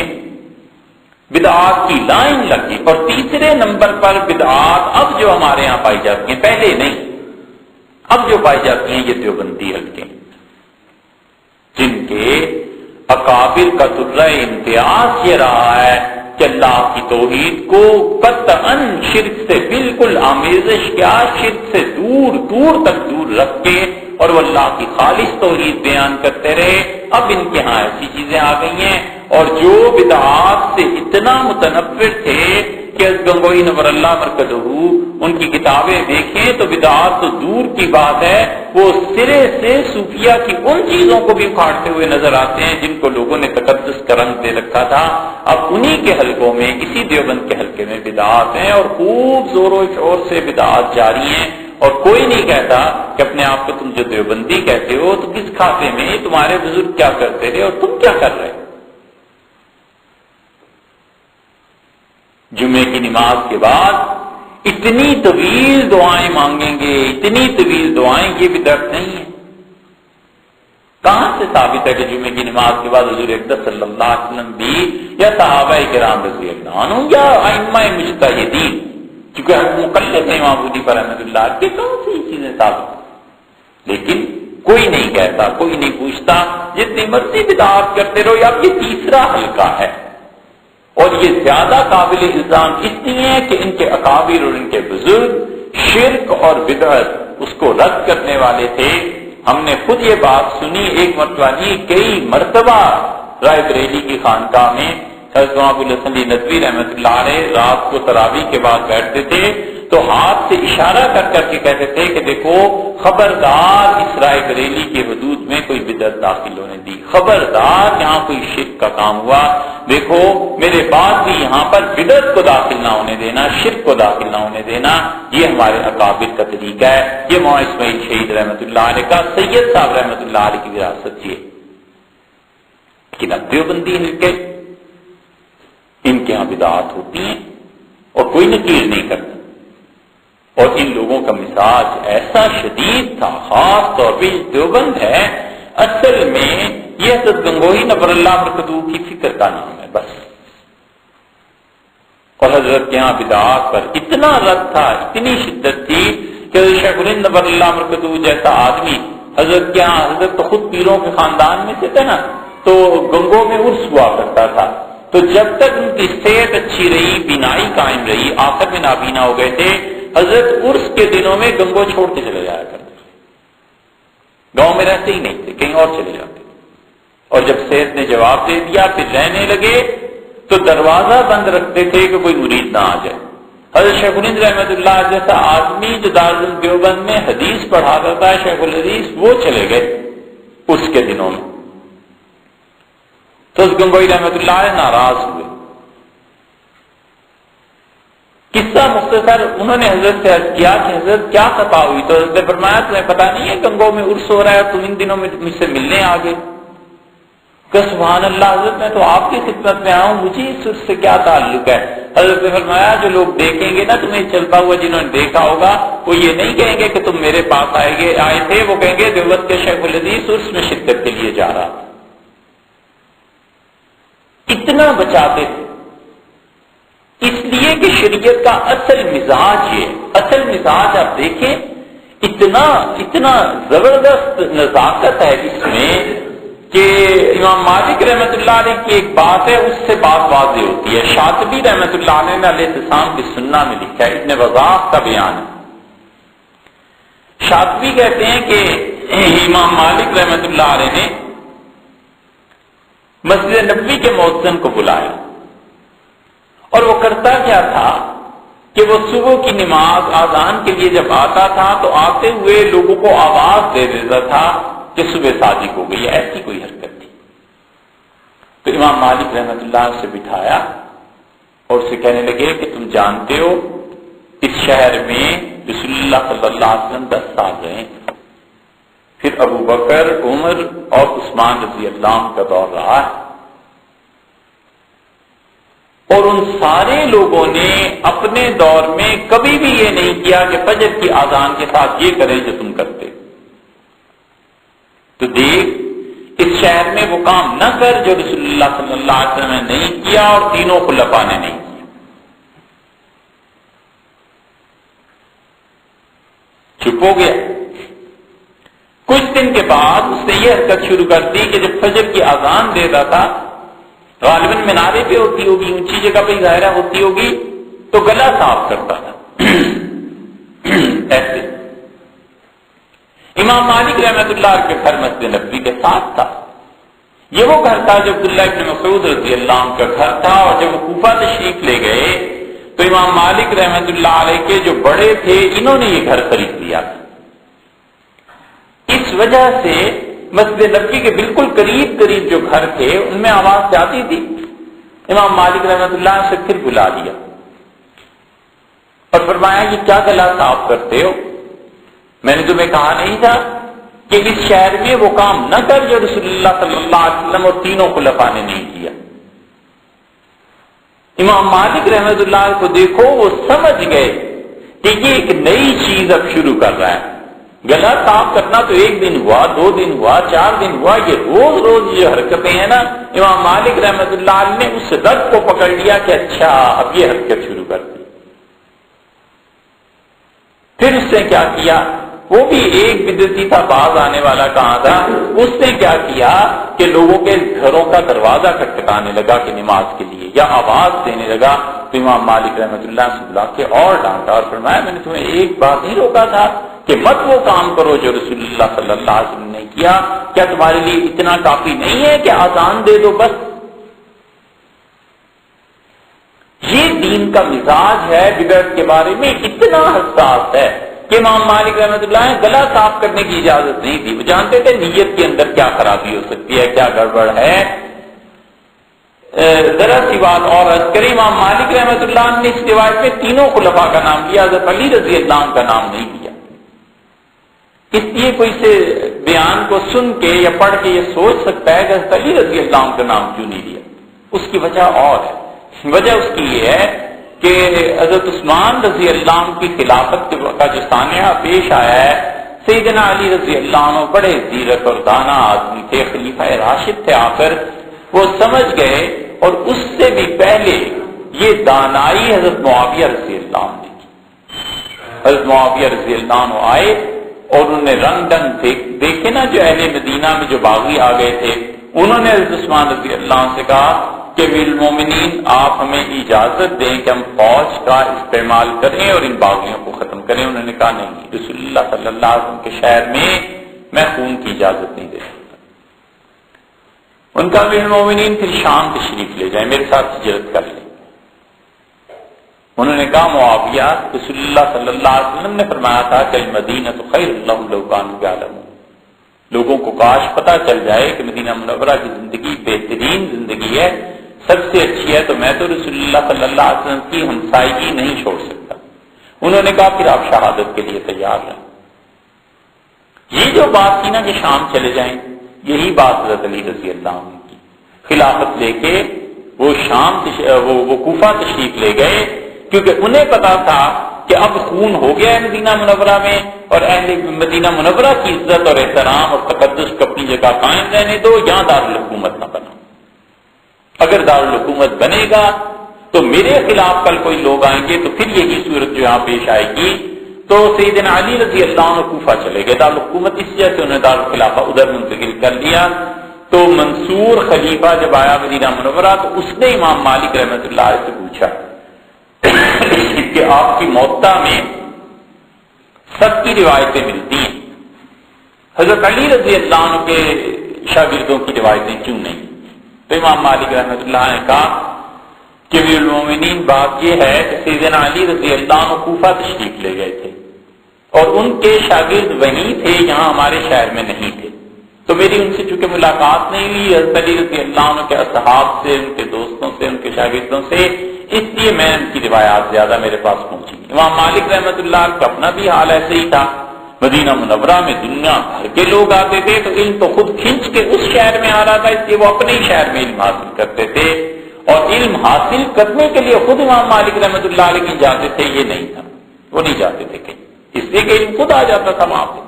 بدعات کی لائن لگی، اور تیسرے نمبر پر بدعات اب جو ہمارے ہاں پائی جاتی ہیں، پہلے نہیں، اب جو پائی جاتی ہیں یہ دیوبندی حلقے، جن کے اکابر کا درجہ امتیاز یہ رہا ہے کہ اللہ کی توحید کو قطعاً شرک سے بالکل آمیزش کیا، شرک سے دور دور تک دور رکھ کے، اور وہ اللہ کی خالص توحید بیان کرتے رہے۔ اب ان کے ہاں ایسی چیزیں آ گئی ہیں، اور جو بدعات سے اتنا متنفر تھے کہ گنگوئی نور اللہ مرکزہ ان کی کتابیں دیکھیں تو بدعات تو دور کی بات ہے، وہ سرے سے صوفیہ کی ان چیزوں کو بھی اکھاڑتے ہوئے نظر آتے ہیں جن کو لوگوں نے تقدس کا رنگ دے رکھا تھا۔ اب انہی کے حلقوں میں، اسی دیوبند کے حلقے میں بدعات ہیں، اور خوب زور و شور سے بدعات جاری ہیں، اور کوئی نہیں کہتا کہ اپنے آپ کو تم جو دیوبندی کہتے ہو تو کس کھاتے میں تمہارے بزرگ کیا کرتے رہے اور تم کیا کر رہے؟ جمعے کی نماز کے بعد اتنی طویل دعائیں مانگیں گے، اتنی طویل دعائیں، یہ بدعت نہیں ہے۔ کہاں سے ثابت ہے کہ جمعے کی نماز کے بعد حضور اقدس صلی اللہ علیہ وسلم بھی یا صحابہ کرام رضی اللہ عنہ یا ائمہ مجتہدین، کیونکہ ہم مقلد ہیں امام ابو حنیفہ رحمۃ اللہ علیہ، کون سی چیزیں ثابت ہیں؟ لیکن کوئی نہیں کہتا، کوئی نہیں پوچھتا، جتنی مرضی بدعات کرتے رہو۔ یا یہ تیسرا حلقہ ہے، اور یہ زیادہ قابل الزام اس لیے ہے کہ ان کے اکابر اور ان کے بزرگ شرک اور بدعت اس کو رد کرنے والے تھے۔ ہم نے خود یہ بات سنی، ایک مرتبہ نہیں کئی مرتبہ رائے بریلی کی خانقاہ میں حضرت ابو الحسن ندوی رحمۃ اللہ علیہ رات کو تراویح کے بعد بیٹھتے تھے تو ہاتھ سے اشارہ کر کر کے کہتے تھے کہ دیکھو خبردار اس رائے بریلی کے حدود میں کوئی بدعت داخل ہونے دی، خبردار یہاں کوئی شرک کا کام ہوا، دیکھو میرے بعد بھی یہاں پر بدعت کو داخل نہ ہونے دینا، شرک کو داخل نہ ہونے دینا، یہ ہمارے اکابر کا طریقہ ہے۔ یہ مولانا اسماعیل شہید رحمۃ اللہ علیہ کا، سید صاحب رحمۃ اللہ علیہ کی وراثت یہ، لیکن اب دیوبندی حلقے ان کے یہاں بدعات ہوتی ہیں اور کوئی نکیر نہیں کرتا، اور ان لوگوں کا مزاج ایسا شدید تھا، خاص طور پہ دیوبند ہے، اصل میں یہ حضرت گنگوہی نور اللہ مرکزہ کی فکر کا نام ہے بس، اور حضرت کے یہاں بدعات پر اتنا رد تھا، اتنی شدت تھی کہ شیخ الہند نور اللہ مرکزہ جیسا آدمی، حضرت کے یہاں، حضرت تو خود پیروں کے خاندان میں سے تھے نا، تو گنگو میں عرس ہوا کرتا تھا، تو جب تک ان کی صحت اچھی رہی، بینائی قائم رہی، آخر میں نابینا ہو گئے تھے، حضرت عرس کے دنوں میں گنگو چھوڑ کے چلے جایا کرتے تھے، گاؤں میں رہتے ہی نہیں تھے، کہیں اور چلے جاتے تھے، اور جب صحت نے جواب دے دیا پھر رہنے لگے تو دروازہ بند رکھتے تھے کہ کوئی مرید نہ آ جائے۔ حضرت شیخ الہند رحمۃ اللہ جیسا آدمی جو دارالعلوم دیوبند میں حدیث پڑھاتا تھا، شیخ الحدیث، وہ چلے گئے عرس کے دنوں میں، تو اس گنگوئی رحمت اللہ علیہ ناراض ہوئے. قصہ مختصر انہوں نے حضرت سے عرض کیا کہ حضرت کیا خطا ہوئی؟ تو حضرت نے فرمایا تمہیں پتا نہیں ہے گنگو میں عرس ہو رہا ہے، تم ان دنوں میں مجھ سے ملنے آ گئے. کہ سبحان اللہ حضرت میں تو آپ کی خدمت میں آؤں، مجھے اس عرس سے کیا تعلق ہے؟ حضرت نے فرمایا جو لوگ دیکھیں گے نا تمہیں چلتا ہوا، جنہوں نے دیکھا ہوگا وہ یہ نہیں کہیں گے کہ تم میرے پاس آئے تھے، وہ کہیں گے دیوبند کے شیخ الحدیث عرس میں شرکت کے لیے جا رہا تھا. اتنا بچاتے تھے، اس لیے کہ شریعت کا اصل مزاج یہ، اصل مزاج آپ دیکھیں اتنا زبردست نزاکت ہے اس میں کہ امام مالک رحمت اللہ علیہ کی ایک بات ہے، اس سے بات واضح ہوتی ہے. شاطبی رحمت اللہ علیہ نے الاعتصام کی سنہ میں لکھا ہے، ابن وضاح کا بیان ہے. شاطبی کہتے ہیں کہ امام مالک رحمت اللہ علیہ نے مسجد نبوی کے مؤذن کو بلایا، اور وہ کرتا کیا تھا کہ وہ صبح کی نماز آذان کے لیے جب آتا تھا تو آتے ہوئے لوگوں کو آواز دے دیتا تھا کہ صبح صادق ہو گئی. ایسی کوئی حرکت تھی. تو امام مالک رحمت اللہ سے بٹھایا اور اسے کہنے لگے کہ تم جانتے ہو اس شہر میں رسول اللہ صلی اللہ علیہ وسلم 10 سال رہے، پھر ابو بکر، عمر اور عثمان رضی اللہ عنہ کا دور رہا ہے، اور ان سارے لوگوں نے اپنے دور میں کبھی بھی یہ نہیں کیا کہ فجر کی اذان کے ساتھ یہ کرے جو تم کرتے. تو دیکھ اس شہر میں وہ کام نہ کر جو رسول اللہ صلی اللہ علیہ وسلم نے نہیں کیا اور تینوں خلفاء نے نہیں کیا. چپ ہو گیا. کچھ دن کے بعد اس نے یہ حرکت شروع کر دی کہ جب فجر کی اذان دیتا تھا، غالباً مینارے پہ ہوتی ہوگی، اونچی جگہ پہ ظاہرہ ہوتی ہوگی، تو گلا صاف کرتا تھا ایسے. امام مالک رحمت اللہ کے گھر مسجد نبوی کے ساتھ تھا. یہ وہ گھر تھا جو عبداللہ ابن مسعود رضی اللہ عنہ کا گھر تھا، اور جب وہ کوفہ تشریف لے گئے تو امام مالک رحمت اللہ علیہ کے جو بڑے تھے انہوں نے یہ گھر خرید لیا تھا. اس وجہ سے مسجد نبوی کے بالکل قریب قریب جو گھر تھے ان میں آواز جاتی تھی. امام مالک رحمت اللہ سے پھر بلا لیا اور فرمایا یہ کیا گلا صاف کرتے ہو؟ میں نے تمہیں کہا نہیں تھا کہ اس شہر میں وہ کام نہ کر جو رسول اللہ صلی اللہ علیہ وسلم اور تینوں خلفاء نے نہیں کیا. امام مالک رحمت اللہ کو دیکھو، وہ سمجھ گئے کہ یہ ایک نئی چیز اب شروع کر رہا ہے. گلا صاف کرنا تو ایک دن ہوا، 2 دن ہوا، 4 دن ہوا، یہ روز روز جو حرکتیں ہیں نا، امام مالک رحمت اللہ علیہ نے اس رد کو پکڑ لیا کہ اچھا اب یہ حرکت شروع کر دی. پھر اس نے کیا کیا؟ وہ بھی ایک بدعتی تھا، باز آنے والا کہاں تھا. اس نے کیا کیا کہ لوگوں کے گھروں کا دروازہ کھٹکھٹانے لگا کہ نماز کے لیے، یا آواز دینے لگا. تو امام مالک رحمت اللہ سے بلا کے اور ڈانٹا اور فرمایا میں نے تمہیں ایک بار نہیں روکا تھا کہ مت وہ کام کرو جو رسول اللہ صلی اللہ علیہ وسلم نے کیا؟ کیا تمہارے لیے اتنا کافی نہیں ہے کہ آزان دے دو بس؟ یہ دین کا مزاج ہے. بدعت کے بارے میں اتنا حساس ہے کہ امام مالک رحمت اللہ نے گلا صاف کرنے کی اجازت نہیں دی. وہ جانتے تھے نیت کے اندر کیا خرابی ہو سکتی ہے، کیا گڑبڑ ہے. ذرا سی بات اور عرض کریں، امام مالک رحمت اللہ نے اس روایت میں تینوں خلفاء کا نام لیا، حضرت علی رضی اللہ عنہ کا نام نہیں لیا. اس لیے کوئی سے بیان کو سن کے یا پڑھ کے یہ سوچ سکتا ہے کہ حضرت علی رضی اللہ عنہ کا نام کیوں نہیں لیا. اس کی وجہ اور ہے. وجہ اس کی یہ ہے کہ حضرت عثمان رضی اللہ عنہ کی خلافت کا جو سانحہ پیش آیا ہے، سیدنا علی رضی اللہ عنہ بڑے زیرک اور دانا آدمی تھے، خلیفہ راشد تھے. آخر وہ سمجھ گئے، اور اس سے بھی پہلے یہ دانائی حضرت معاویہ رضی اللہ عنہ نے کی. حضرت معاویہ رضی اللہ عنہ آئے اور انہوں نے رنگ ڈنگ دیکھے نا، جو اہل مدینہ میں جو باغی آ گئے تھے، انہوں نے حضرت عثمان رضی اللہ عنہ سے کہا کہ امیر المومنین آپ ہمیں اجازت دیں کہ ہم فوج کا استعمال کریں اور ان باغیوں کو ختم کریں. انہوں نے کہا نہیں، رسول اللہ صلی اللہ علیہ وسلم کے شہر میں خون کی اجازت نہیں دے سکتا. ان کا امیر المومنین پھر شام تشریف لے جائیں، میرے ساتھ ہجرت کر لیں. انہوں نے کہا معاویہ، رسول اللہ صلی اللہ علیہ وسلم نے فرمایا تھا کہ المدینہ خیر لہم لو کانوا یعلمون، لوگوں کو کاش پتہ چل جائے کہ مدینہ منورہ کی زندگی بہترین زندگی ہے، سب سے اچھی ہے، تو میں تو رسول اللہ صلی اللہ علیہ وسلم کی ہمسائیگی نہیں چھوڑ سکتا۔ انہوں نے کہا پھر آپ شہادت کے لیے تیار رہیں۔ یہ جو بات تھی نا کہ شام چلے جائیں، یہی بات حضرت علی رضی اللہ عنہ کی، خلافت لے کے وہ شام وہ کوفہ تشریف لے گئے، کیونکہ انہیں پتا تھا کہ اب خون ہو گیا ہے مدینہ منورہ میں، اور اہل مدینہ منورہ کی عزت اور احترام اور تقدس کو اپنی جگہ قائم رہنے دو، یہاں دارالحکومت نہ بناؤ۔ اگر دارالحکومت بنے گا تو میرے خلاف کل کوئی لوگ آئیں گے، تو پھر یہی صورت جو یہاں پیش آئے گی۔ تو سیدنا علی رضی اللہ عنہ کوفہ چلے گئے، دارالحکومت اس جیسے انہوں نے دارالخلافہ ادھر منتقل کر لیا۔ تو منصور خلیفہ جب آیا مدینہ منورہ تو اس نے امام مالک رحمۃ اللہ علیہ سے پوچھا کہ آپ کی موطا میں سب کی روایتیں ملتی ہیں، حضرت علی رضی اللہ عنہ کے شاگردوں کی روایتیں کیوں نہیں؟ تو امام مالک رحمۃ اللہ نے کہا کہ امیر المومنین بات یہ ہے کہ سیدنا علی رضی اللہ عنہ کوفہ تشریف لے گئے تھے اور ان کے شاگرد وہیں تھے، یہاں ہمارے شہر میں نہیں تھے، تو میری ان سے چونکہ ملاقات نہیں ہوئی حضرت علی رضی اللہ عنہ کے اصحاب سے، ان کے دوستوں سے، ان کے شاگردوں سے، اس لیے میں ان کی روایات زیادہ میرے پاس پہنچی۔ امام مالک رحمۃ اللہ کا اپنا بھی حال ایسے ہی تھا، مدینہ منورہ میں دنیا بھر کے لوگ آتے تھے، تو علم تو خود کھینچ کے اس شہر میں آ رہا تھا، اس لیے وہ اپنے ہی شہر میں علم حاصل کرتے تھے، اور علم حاصل کرنے کے لیے خود امام مالک رحمۃ اللہ علیہ کہیں جاتے تھے یہ نہیں تھا، وہ نہیں جاتے تھے کہیں، اس لیے کہ علم خود آ جاتا تھا وہاں پہ۔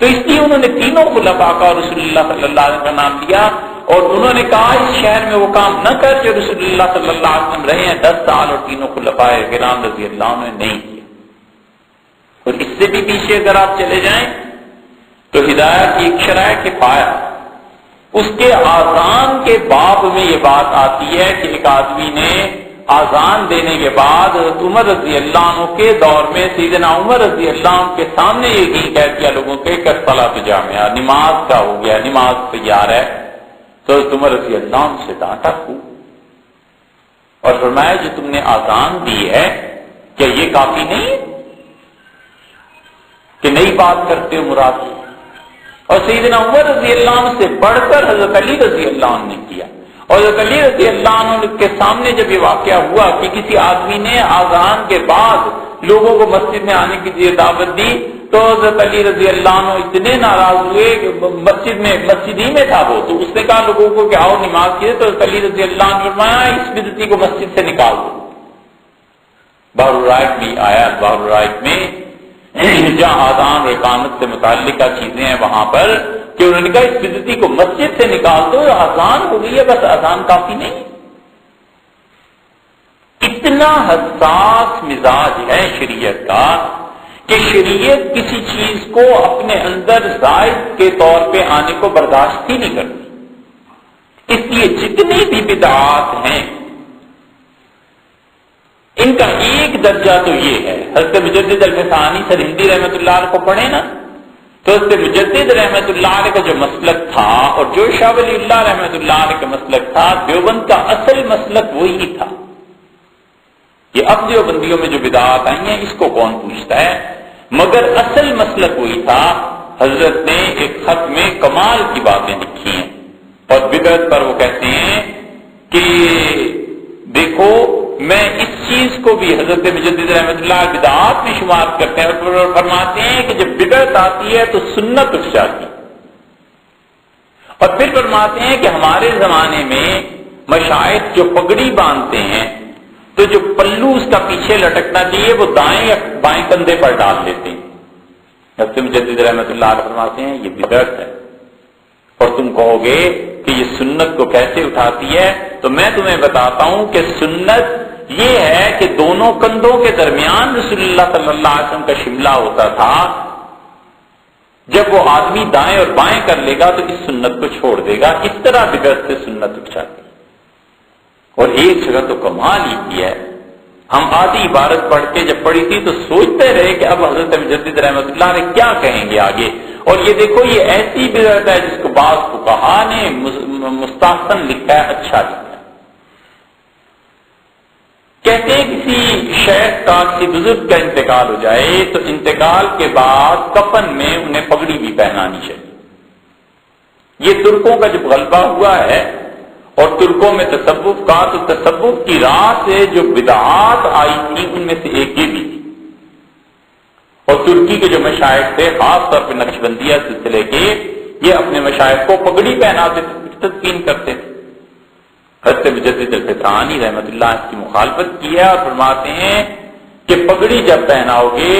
تو اس لیے انہوں نے تینوں خلفاء کا اور رسول اللہ صلی اللہ علیہ وسلم کا نام لیا، اور انہوں نے کہا اس شہر میں وہ کام نہ کر جو رسول اللہ صلی اللہ علیہ وسلم رہے ہیں 10 سال اور تینوں خلفاء کرام رضی اللہ عنہ نے نہیں کیا۔ اور اس سے بھی پیچھے اگر آپ چلے جائیں تو ہدایت کی ایک شرح کفایہ، اس کے آذان کے باب میں یہ بات آتی ہے کہ ایک آدمی نے آذان دینے کے بعد عمر رضی اللہ عنہ کے دور میں سیدنا عمر رضی اللہ عنہ کے سامنے یہ کہہ دیا لوگوں کے کہ صلاۃ جامعہ، نماز کا ہو گیا، نماز تیار ہے، تو عمر رضی اللہ عنہ سے ڈانٹا خوب اور فرمایا جو تم نے آذان دی ہے کیا یہ کافی نہیں ہے کہ نئی بات کرتے ہو مراد؟ اور سیدنا عمر رضی اللہ عنہ سے بڑھ کر حضرت علی رضی اللہ عنہ نے کیا، اور حضرت علی رضی اللہ عنہ کے سامنے جب یہ واقعہ ہوا کہ کسی آدمی نے آذان کے بعد لوگوں کو مسجد میں آنے کی دعوت دی، تو حضرت علی رضی اللہ عنہ اتنے ناراض ہوئے کہ مسجد ہی میں تھا وہ، تو اس نے کہا لوگوں کو کہ آؤ نماز کیجیے، تو حضرت علی رضی اللہ عنہ نے فرمایا اس بدعتی کو مسجد سے نکال دو۔ بحر الرائق بھی آیا، بحر الرائق میں جہاں آذان اور اقامت سے متعلقہ چیزیں ہیں وہاں پر کہ انہوں نے کہا اس بدعتی کو مسجد سے نکال دو، آذان ہو گئی ہے، بس آذان کافی نہیں۔ اتنا حساس مزاج ہے شریعت کا کہ شریعت کسی چیز کو اپنے اندر زائد کے طور پہ آنے کو برداشت ہی نہیں کرتی۔ اس لیے جتنی بھی بدعات ہیں ان کا ایک درجہ تو یہ ہے، حضرت مجدد الفسانی سرہندی رحمۃ اللہ علیہ کو پڑھے نا، تو حضرت مجدد رحمۃ اللہ علیہ کا جو مسلک تھا اور جو شاہ ولی اللہ رحمۃ اللہ علیہ کا مسلک تھا، دیوبند کا اصل مسلک وہی تھا۔ یہ اب دیوبندیوں میں جو بدعات آئی ہیں اس کو کون پوچھتا ہے، مگر اصل مسلک وہی تھا۔ حضرت نے ایک خط میں کمال کی باتیں لکھی ہیں، اور بدعت پر وہ کہتے ہیں کہ دیکھو میں اس چیز کو بھی حضرت مجدد رحمۃ اللہ بدعات میں شمار کرتے ہیں، اور فرماتے ہیں کہ جب بدعت آتی ہے تو سنت اٹھ جاتی ہے، اور پھر فرماتے ہیں کہ ہمارے زمانے میں مشائخ جو پگڑی باندھتے ہیں تو جو پلو اس کا پیچھے لٹکنا چاہیے وہ دائیں یا بائیں کندھے پر ڈال دیتے ہیں۔ حضرت مجدد رحمۃ اللہ علیہ فرماتے ہیں یہ بدعت ہے، اور تم کہو گے کہ یہ سنت کو کیسے اٹھاتی ہے، تو میں تمہیں بتاتا ہوں کہ سنت یہ ہے کہ دونوں کندھوں کے درمیان رسول اللہ صلی اللہ علیہ وسلم کا شملہ ہوتا تھا، جب وہ آدمی دائیں اور بائیں کر لے گا تو اس سنت کو چھوڑ دے گا، اس طرح بدعت سے سنت اٹھ جاتی ہے۔ اور ایک جگہ تو کمال ہی کی ہے، ہم آدھی عبارت پڑھ کے جب پڑھی تھی تو سوچتے رہے کہ اب حضرت مجدد رحمۃ اللہ علیہ کیا کہیں گے آگے، اور یہ دیکھو یہ ایسی بدعت ہے جس کو بعض فقہا نے مستحسن لکھا ہے، اچھا لکھا ہے۔ کہتے ہیں کسی شیخ کا کسی بزرگ کا انتقال ہو جائے تو انتقال کے بعد کفن میں انہیں پگڑی بھی پہنانی چاہیے. یہ ترکوں کا جب غلبہ ہوا ہے اور ترکوں میں تصوف کا، تو تصوف کی راہ سے جو بدعات آئی تھی ان میں سے ایک یہ بھی تھی. اور ترکی کے جو مشائخ تھے خاص طور پہ نقشبندیہ سلسلے کے، یہ اپنے مشائخ کو پگڑی پہناتے تھے، تدفین کرتے تھے. حضرت مجدد الفسانی رحمۃ اللہ اس کی مخالفت کی ہے اور فرماتے ہیں کہ پگڑی جب پہناؤ گے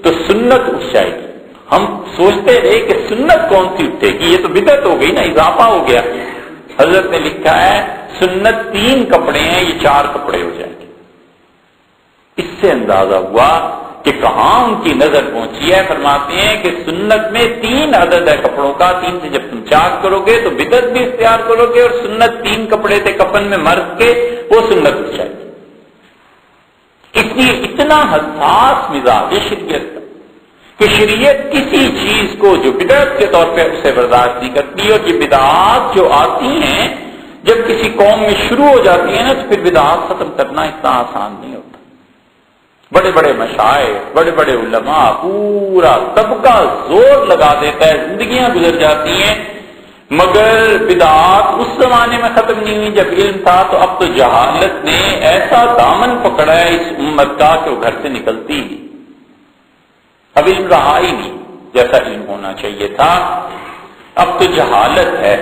تو سنت اٹھ جائے گی. ہم سوچتے رہے کہ سنت کون سی اٹھے گی، یہ تو بدعت ہو گئی نا، اضافہ ہو گیا. حضرت نے لکھا ہے سنت 3 کپڑے ہیں، یہ 4 کپڑے ہو جائیں گے. اس سے اندازہ ہوا کہ کہاں ان کی نظر پہنچی ہے. فرماتے ہیں کہ سنت میں 3 عدد ہے کپڑوں کا، 3 سے جب تم 4 کرو گے تو بدعت بھی اختیار کرو گے، اور سنت 3 کپڑے تھے کفن میں مرد کے، وہ سنت اٹھ جائے گی. اس لیے اتنا حساس مزاج شریعت کا کہ شریعت کسی چیز کو جو بدعت کے طور پہ اسے برداشت نہیں کرتی. اور یہ بدعات جو آتی ہیں جب کسی قوم میں شروع ہو جاتی ہیں نا، تو پھر بدعات ختم کرنا اتنا آسان نہیں ہوتا. بڑے بڑے مشائخ، بڑے بڑے علماء، پورا طبقہ زور لگا دیتا ہے، زندگیاں گزر جاتی ہیں، مگر بدعات اس زمانے میں ختم نہیں ہوئی جب علم تھا. تو اب تو جہالت نے ایسا دامن پکڑا ہے اس امت کا کہ وہ گھر سے نکلتی ہی. اب علم رہا ہی نہیں جیسا علم ہونا چاہیے تھا، اب تو جہالت ہے.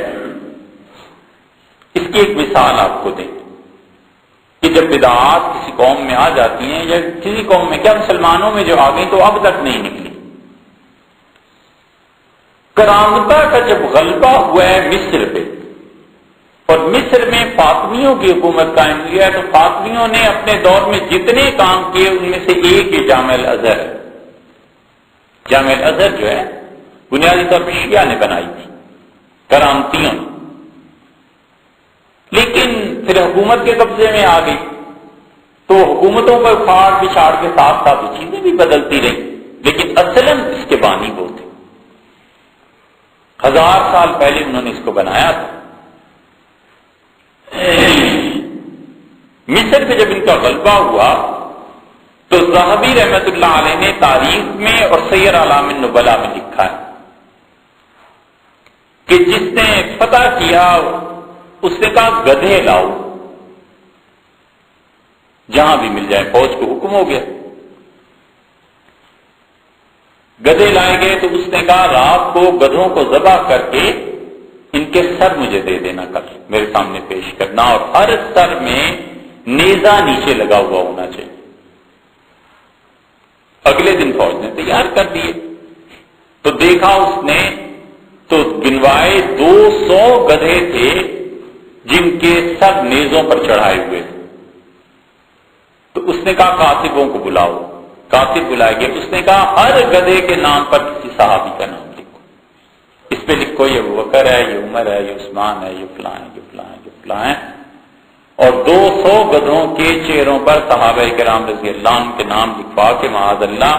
اس کی ایک مثال آپ کو دیں کہ جب بدعات کسی قوم میں آ جاتی ہیں، یا کسی قوم میں کیا مسلمانوں میں جو آ گئی تو اب تک نہیں نکلی. کرامتہ کا جب غلبہ ہوا ہے مصر پہ، اور مصر میں فاطمیوں کی حکومت قائم ہوئی ہے، تو فاطمیوں نے اپنے دور میں جتنے کام کیے ان میں سے ایک یہ جامع الازہر ہے. جامع الازہر جو ہے بنیادی طور پہ شیعہ نے بنائی تھی، کرامتیوں. لیکن پھر حکومت کے قبضے میں آ گئی تو حکومتوں پر پھاڑ پچھاڑ کے ساتھ ساتھ چیزیں بھی بدلتی رہی، لیکن اصلاً اس کے بانی وہ تھے. 1000 سال پہلے انہوں نے اس کو بنایا تھا. مصر پہ جب ان کا غلبہ ہوا تو ذہبی رحمت اللہ علیہ نے تاریخ میں اور سیر اعلام النبلاء میں لکھا ہے کہ جس نے فتح کیا اس نے کہا گدھے لاؤ، جہاں بھی مل جائے. فوج کو حکم ہو گیا، گدھے لائے گئے تو اس نے کہا رات کو گدھوں کو ذبح کر کے ان کے سر مجھے دے دینا، کر میرے سامنے پیش کرنا، اور ہر سر میں نیزہ نیچے لگا ہوا ہونا چاہیے. اگلے دن فوج نے تیار کر دیے تو دیکھا اس نے تو گنوائے 200 گدھے تھے جن کے سر نیزوں پر چڑھائے ہوئے تھے. تو اس نے کہا کاتبوں کو بلاؤ. کاتب بلائے گئے. اس نے کہا ہر گدھے کے نام پر کسی صحابی کا نام لکھو، اس پہ لکھو یہ ابوبکر ہے، یہ عمر ہے، یہ عثمان ہے، یہ فلاں ہے، یہ فلاں ہے، یہ فلاں ہے. اور 200 گدھوں کے چہروں پر صحابہ کرام رضی اللہ عنہ کے نام لکھوا کے معاذ اللہ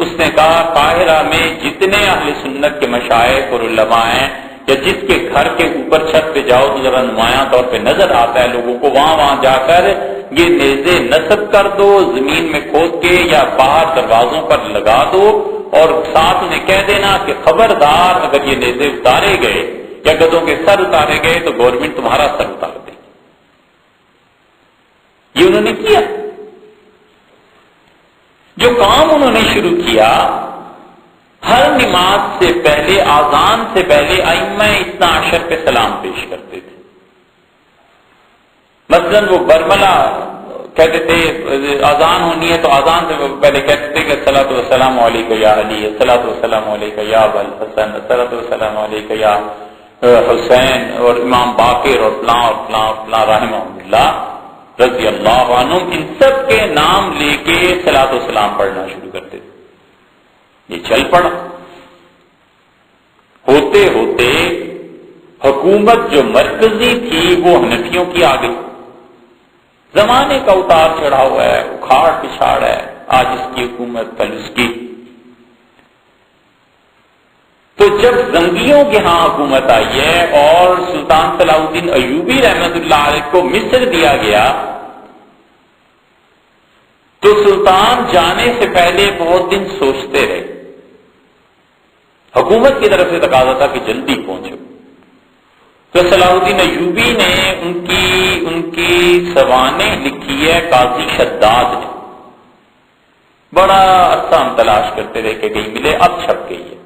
اس نے کہا قاہرہ میں جتنے اہل سنت کے مشائخ اور علماء ہیں، یا جس کے گھر کے اوپر چھت پہ جاؤ تو ذرا نمایاں طور پہ نظر آتا ہے لوگوں کو، وہاں جا کر یہ نیزے نصب کر دو، زمین میں کھود کے یا باہر دروازوں پر لگا دو، اور ساتھ انہیں کہہ دینا کہ خبردار اگر یہ نیزے اتارے گئے یا گدھوں کے سر اتارے گئے تو گورنمنٹ تمہارا سر اتار دے. یہ انہوں نے کیا. جو کام انہوں نے شروع کیا، ہر نماز سے پہلے، آذان سے پہلے ائمہ اثنا عشر پہ سلام پیش کرتے تھے. مثلا وہ برملا کہتے تھے آذان ہونی ہے تو آذان سے پہلے کہتے تھے کہ الصلاۃ والسلام علیک یا علی، الصلاۃ والسلام علیک یا ابا الحسن، الصلاۃ والسلام علیک یا حسین، اور امام باقر اور فلاں اور فلاں اور فلاں رحمہ اللہ رضی اللہ عنہم، ان سب کے نام لے کے صلاۃ والسلام پڑھنا شروع کرتے تھے. یہ چل پڑا. ہوتے ہوتے حکومت جو مرکزی تھی وہ حنفیوں کی آ گئی. زمانے کا اتار چڑھاؤ ہے، اکھاڑ پچھاڑ ہے، آج اس کی حکومت کل اس کی. تو جب زنگیوں کے ہاں حکومت آئی ہے اور سلطان صلاح الدین ایوبی رحمت اللہ علیہ کو مصر دیا گیا تو سلطان جانے سے پہلے بہت دن سوچتے رہے. حکومت کی طرف سے تقاضا تھا کہ جلدی پہنچو. تو صلاح الدین ایوبی نے ان کی سوانح لکھی ہے قاضی شداد نے. بڑا عرصہ ہم تلاش کرتے رہے کہ کہیں ملے، اب چھپ گئی ہے.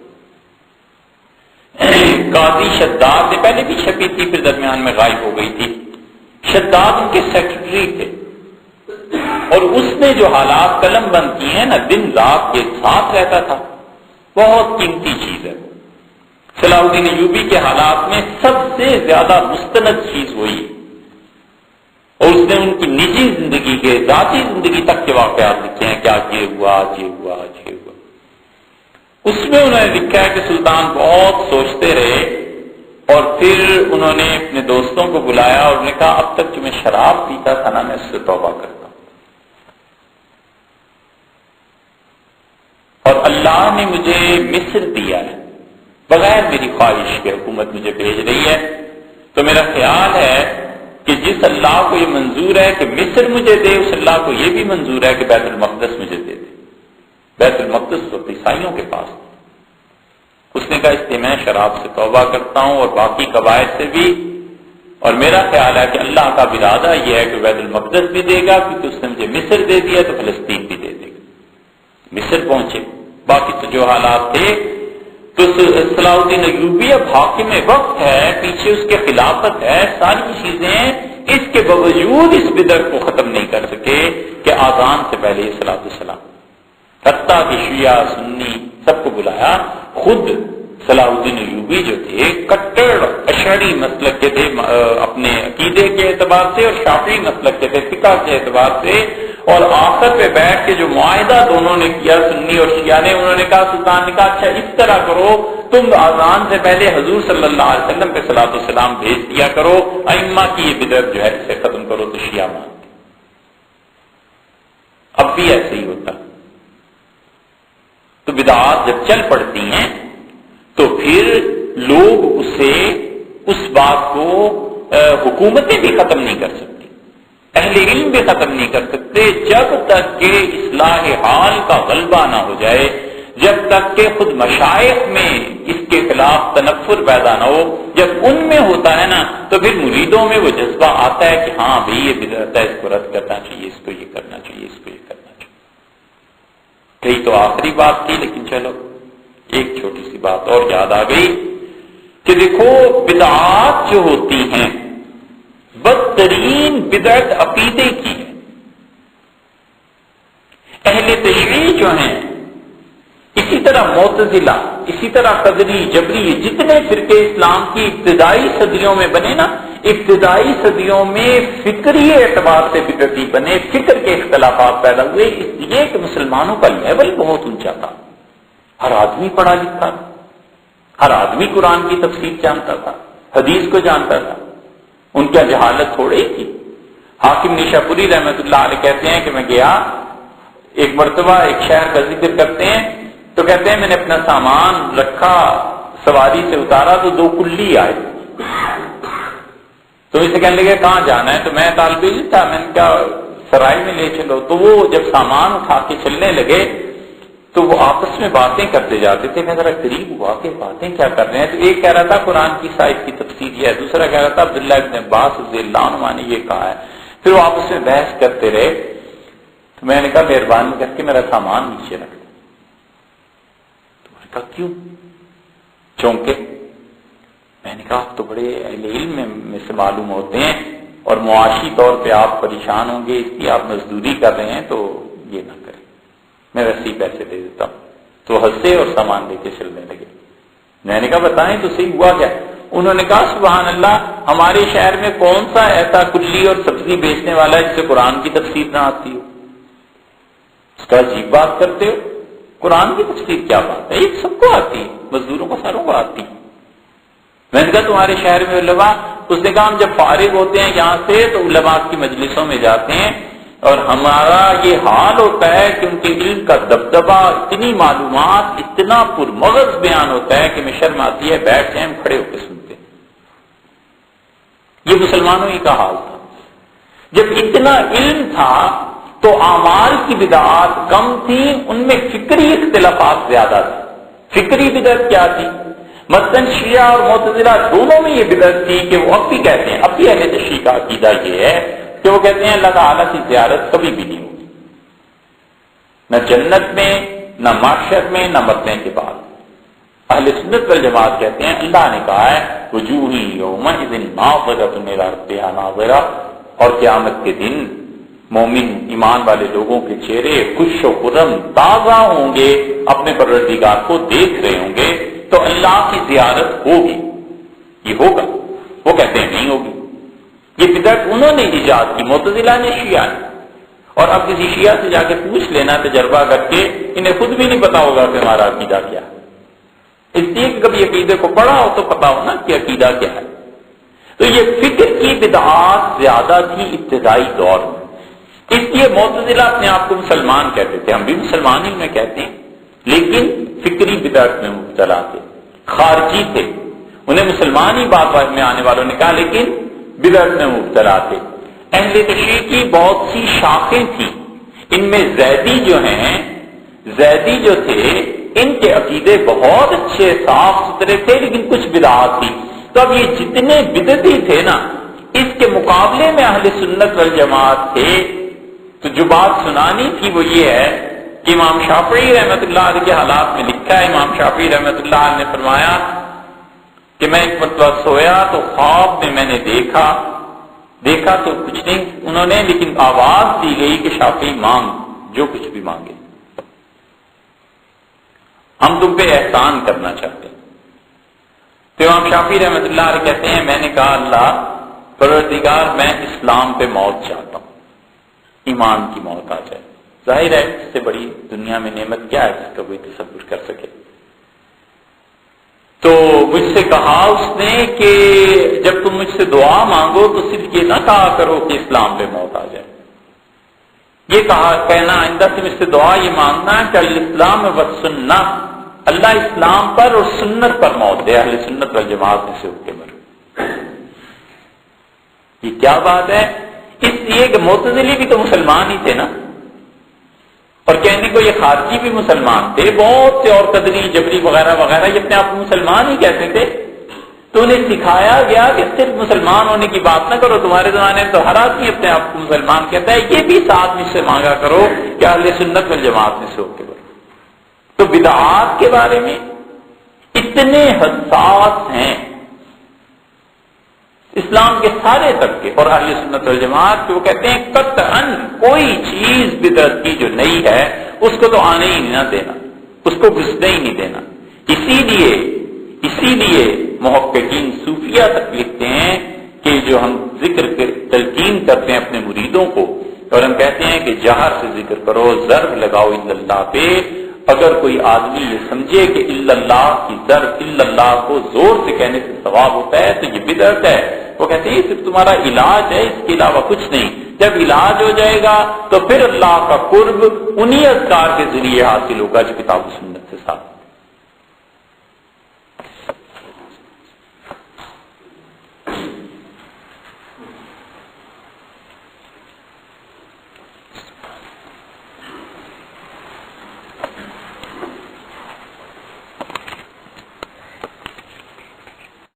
قاضی شداد نے پہلے بھی چھپی تھی، پھر درمیان میں غائب ہو گئی تھی. شداد ان کے سیکرٹری تھے، اور اس نے جو حالات قلم بند کی ہیں نا، دن رات کے ساتھ رہتا تھا. بہت قیمتی چیز ہے. صلاح الدین ایوبی کے حالات میں سب سے زیادہ مستند چیز وہی ہے، اور اس نے ان کی نجی زندگی کے، ذاتی زندگی تک کے واقعات لکھے ہیں کہ آج یہ ہوا، آج یہ ہوا، آج یہ ہوا. اس میں انہوں نے لکھا ہے کہ سلطان بہت سوچتے رہے، اور پھر انہوں نے اپنے دوستوں کو بلایا اور نے کہا اب تک جو میں شراب پیتا تھا نا، میں اس سے توبہ کرتا ہوں، اور اللہ نے مجھے مصر دیا ہے بغیر میری خواہش کے. حکومت مجھے بھیج رہی ہے، تو میرا خیال ہے کہ جس اللہ کو یہ منظور ہے کہ مصر مجھے دے، اس اللہ کو یہ بھی منظور ہے کہ بیت المقدس مجھے دے دے. بیت المقدس تو عیسائیوں کے پاس. اس نے کہا اس لیے میں شراب سے توبہ کرتا ہوں اور باقی قبائل سے بھی، اور میرا خیال ہے کہ اللہ کا ارادہ یہ ہے کہ بیت المقدس بھی دے گا، کیونکہ اس نے مجھے مصر دے دیا تو فلسطین بھی دے دے گا. مصر پہنچے. باقی تو جو حالات تھے، تو صلاح الدین ایوبی اب حاکم وقت ہے، پیچھے اس کے خلافت ہے، ساری چیزیں، اس کے باوجود اس بدعت کو ختم نہیں کر سکے کہ آذان سے پہلے صلاۃ السلام. حتیٰ کہ شیعہ سنی سب کو بلایا. خود صلاح الدین ایوبی جو تھے کٹڑ اشعری مسلک کے تھے اپنے عقیدے کے اعتبار سے، اور شافعی مسلک کے تھے فقہ کے اعتبار سے. اور آخر پہ بیٹھ کے جو معاہدہ دونوں نے کیا، سنی اور شیعہ نے، انہوں نے کہا، سلطان نے کہا اچھا اس طرح کرو، تم آذان سے پہلے حضور صلی اللہ علیہ وسلم پہ صلاۃ السلام بھیج دیا کرو، ائمہ کی یہ بدعت جو ہے اسے ختم کرو. تو شیعہ مانتے. اب بھی ایسے ہی ہوتا. تو بدعات جب چل پڑتی ہیں تو پھر لوگ اس بات کو حکومتیں بھی ختم نہیں کر سکتی، اہل علم بھی ختم نہیں کر سکتے، جب تک کہ اصلاح حال کا غلبہ نہ ہو جائے، جب تک کہ خود مشائخ میں اس کے خلاف تنفر پیدا نہ ہو. جب ان میں ہوتا ہے نا تو پھر مریدوں میں وہ جذبہ آتا ہے کہ ہاں بھائی یہ بدعت ہے، اس کو رد کرنا چاہیے، اس کو یہ کرنا چاہیے، اس کو یہ کرنا چاہیے. کئی تو آخری بات کی، لیکن چلو ایک چھوٹی سی بات اور یاد آ گئی کہ دیکھو بدعات جو ہوتی ہیں، بدترین بدعت عقیدے کی ہے. اہل تشریع جو ہیں، اسی طرح معتزلہ، اسی طرح قدری، جبری، جتنے فرقے اسلام کی ابتدائی صدیوں میں بنے نا، ابتدائی صدیوں میں فکری اعتبار سے بدعتی بنے، فکر کے اختلافات پیدا ہوئے، اس لیے کہ مسلمانوں کا لیول بہت اونچا تھا. ہر آدمی پڑھا لکھا تھا، ہر آدمی قرآن کی تفسیر جانتا تھا، حدیث کو جانتا تھا. ان کی جہالت تھوڑی ہی تھی. حاکم نیشاپوری رحمۃ اللہ علیہ کہتے ہیں کہ میں گیا ایک مرتبہ ایک شہر کا ذکر کرتے ہیں، تو کہتے ہیں میں نے اپنا سامان رکھا، سواری سے اتارا تو دو کلی آئے. تو اسے کہنے لگے کہاں جانا ہے؟ تو میں طالب علم تھا، میں نے کہا سرائی میں لے چلو. تو وہ جب سامان اٹھا کے چلنے لگے تو وہ آپس میں باتیں کرتے جاتے تھے. میں ذرا قریب ہوا کہ باتیں کیا کر رہے ہیں. تو ایک کہہ رہا تھا قرآن کی سائد کی تفسیر یہ ہے، دوسرا کہہ رہا تھا عبداللہ ابن عباس رضی اللہ عنہ نے یہ کہا ہے. پھر وہ آپس میں بحث کرتے رہے. تو میں نے کہا مہربانی کر کے میرا سامان نیچے رکھ دیں. تو میں نے کہا کیوں؟ چونکہ میں نے کہا آپ تو بڑے اہل علم میں سے معلوم ہوتے ہیں اور معاشی طور پہ آپ پریشان ہوں گے، اس لیے آپ مزدوری کر رہے ہیں، تو یہ نہ کریں، میں ویسے ہی پیسے دے دیتا ہوں. تو ہنسے اور سامان لے کے چلنے لگے. میں نے کہا بتائیں تو صحیح ہوا کیا؟ انہوں نے کہا سبحان اللہ، ہمارے شہر میں کون سا ایسا کلی اور سبزی بیچنے والا ہے جسے قرآن کی تفسیر نہ آتی ہو؟ اس کا عجیب بات کرتے ہو، قرآن کی تفسیر کیا بات ہے، یہ سب کو آتی ہے، مزدوروں کو ساروں کو آتی ہے. میں نے کہا تمہارے شہر میں علماء، اس نے کہا ہم جب فارغ ہوتے ہیں یہاں سے تو علماء کی مجلسوں میں جاتے ہیں اور ہمارا یہ حال ہوتا ہے کہ ان کے علم کا دبدبہ، اتنی معلومات، اتنا پرمغز بیان ہوتا ہے کہ میں شرم آتی ہے، بیٹھ جائیں ہم کھڑے ہو کے سنتے. یہ مسلمانوں ہی کا حال تھا. جب اتنا علم تھا تو اعمال کی بدعات کم تھیں، ان میں فکری اختلافات زیادہ تھے۔ فکری بدعت کیا تھی؟ مثلاً شیعہ اور معتزلہ دونوں میں یہ بدعت تھی کہ وہ اب بھی کہتے ہیں، اب بھی اہل تشیع کا عقیدہ یہ ہے کہ وہ کہتے ہیں اللہ تعالیٰ کی زیارت کبھی بھی نہیں ہوگی، نہ جنت میں، نہ محشر میں، نہ مرنے کے بعد۔ اہل سنت والجماعت کہتے ہیں اللہ نے کہا ہے وجوہ یومئذ ناظرۃ الی ربہا ناظرہ، اور قیامت کے دن مومن ایمان والے لوگوں کے چہرے خوش و خرم تازہ ہوں گے، اپنے پروردگار کو دیکھ رہے ہوں گے، تو اللہ کی زیارت ہوگی، یہ ہوگا۔ وہ کہتے ہیں نہیں ہوگی۔ یہ بدعت انہوں نے ایجاد کی، معتزلہ نے، شیعہ نے۔ اور اب کسی شیعہ سے جا کے پوچھ لینا تجربہ کر کے، انہیں خود بھی نہیں پتا ہوگا کہ ہمارا عقیدہ کیا ہے، اس لیے کہ کبھی عقیدے کو پڑھا ہو تو پتا ہو نا کہ عقیدہ کیا ہے۔ تو یہ فکر کی بدعات زیادہ تھی ابتدائی دور میں، اس لیے معتزلہ اپنے آپ کو مسلمان کہتے تھے، ہم بھی مسلمان ہی میں کہتے ہیں، لیکن فکری بدعت میں مبتلا تھے، خارجی تھے، انہیں مسلمان ہی بات میں آنے والوں نے کہا، لیکن بدعت میں مبتلا تھے۔ اہل تشیع کی بہت سی شاخیں تھیں، ان میں زیدی جو ہیں، زیدی جو تھے، ان کے عقیدے بہت اچھے صاف ستھرے تھے، لیکن کچھ بدعات تھی۔ تو اب یہ جتنے بدعتی تھے نا، اس کے مقابلے میں اہل سنت والجماعت تھے، تو جو بات سنانی تھی وہ یہ ہے کہ امام شافعی رحمۃ اللہ علیہ کے حالات میں لکھا ہے، امام شافعی رحمۃ اللہ علیہ نے فرمایا کہ میں ایک مرتبہ سویا تو خواب میں میں نے دیکھا تو کچھ نہیں انہوں نے، لیکن آواز دی گئی کہ شافعی مانگ جو کچھ بھی مانگے، ہم تم پہ احسان کرنا چاہتے ہیں۔ تو امام شافعی رحمۃ اللہ علیہ کہتے ہیں میں نے کہا اللہ پروردگار میں اسلام پہ موت چاہتا ہوں، ایمان کی موت آ جائے۔ ظاہر ہے اس سے بڑی دنیا میں نعمت کیا ہے جس کا کوئی تصور کر سکے۔ تو مجھ سے کہا اس نے کہ جب تم مجھ سے دعا مانگو تو صرف یہ نہ کہا کرو کہ اسلام پہ موت آ جائے، یہ کہنا آئندہ سے مجھ سے دعا یہ مانگنا ہے کہ الاسلام والسنہ، اللہ اسلام پر اور سنت پر موت دے، اہل سنت والجماعت میں سے اٹھ کے مرو۔ یہ کیا بات ہے؟ اس لیے کہ معتزلی بھی تو مسلمان ہی تھے نا، اور کہنے کو یہ خارجی بھی مسلمان تھے، بہت سے اور قدری جبری وغیرہ وغیرہ یہ اپنے آپ کو مسلمان ہی کہتے تھے، تو انہیں سکھایا گیا کہ صرف مسلمان ہونے کی بات نہ کرو، تمہارے زمانے میں تو ہر آدمی اپنے آپ کو مسلمان کہتا ہے، یہ بھی ساتھ مجھ سے مانگا کرو کہ اہل سنت والجماعت میں سے ہو کے بڑھو۔ تو بدعات کے بارے میں اتنے حساس ہیں اسلام کے سارے طبقے اور اہل سنت والجماعت کہ وہ کہتے ہیں قطعاً کوئی چیز بدعت کی جو نئی ہے اس کو تو آنے ہی نہ دینا، اس کو گھسنے ہی نہیں دینا۔ اسی لیے محققین صوفیہ تک لکھتے ہیں کہ جو ہم ذکر تلقین کرتے ہیں اپنے مریدوں کو، اور ہم کہتے ہیں کہ جہر سے ذکر کرو، ضرب لگاؤ الا اللہ پہ، اگر کوئی آدمی یہ سمجھے کہ الا اللہ کی ضرب الا اللہ کو زور سے کہنے سے ثواب ہوتا ہے تو یہ بدعت ہے۔ وہ کہتے ہیں یہ صرف تمہارا علاج ہے، اس کے علاوہ کچھ نہیں، جب علاج ہو جائے گا تو پھر اللہ کا قرب انہی اذکار کے ذریعے حاصل ہوگا جو کتاب و سنت سے ثابت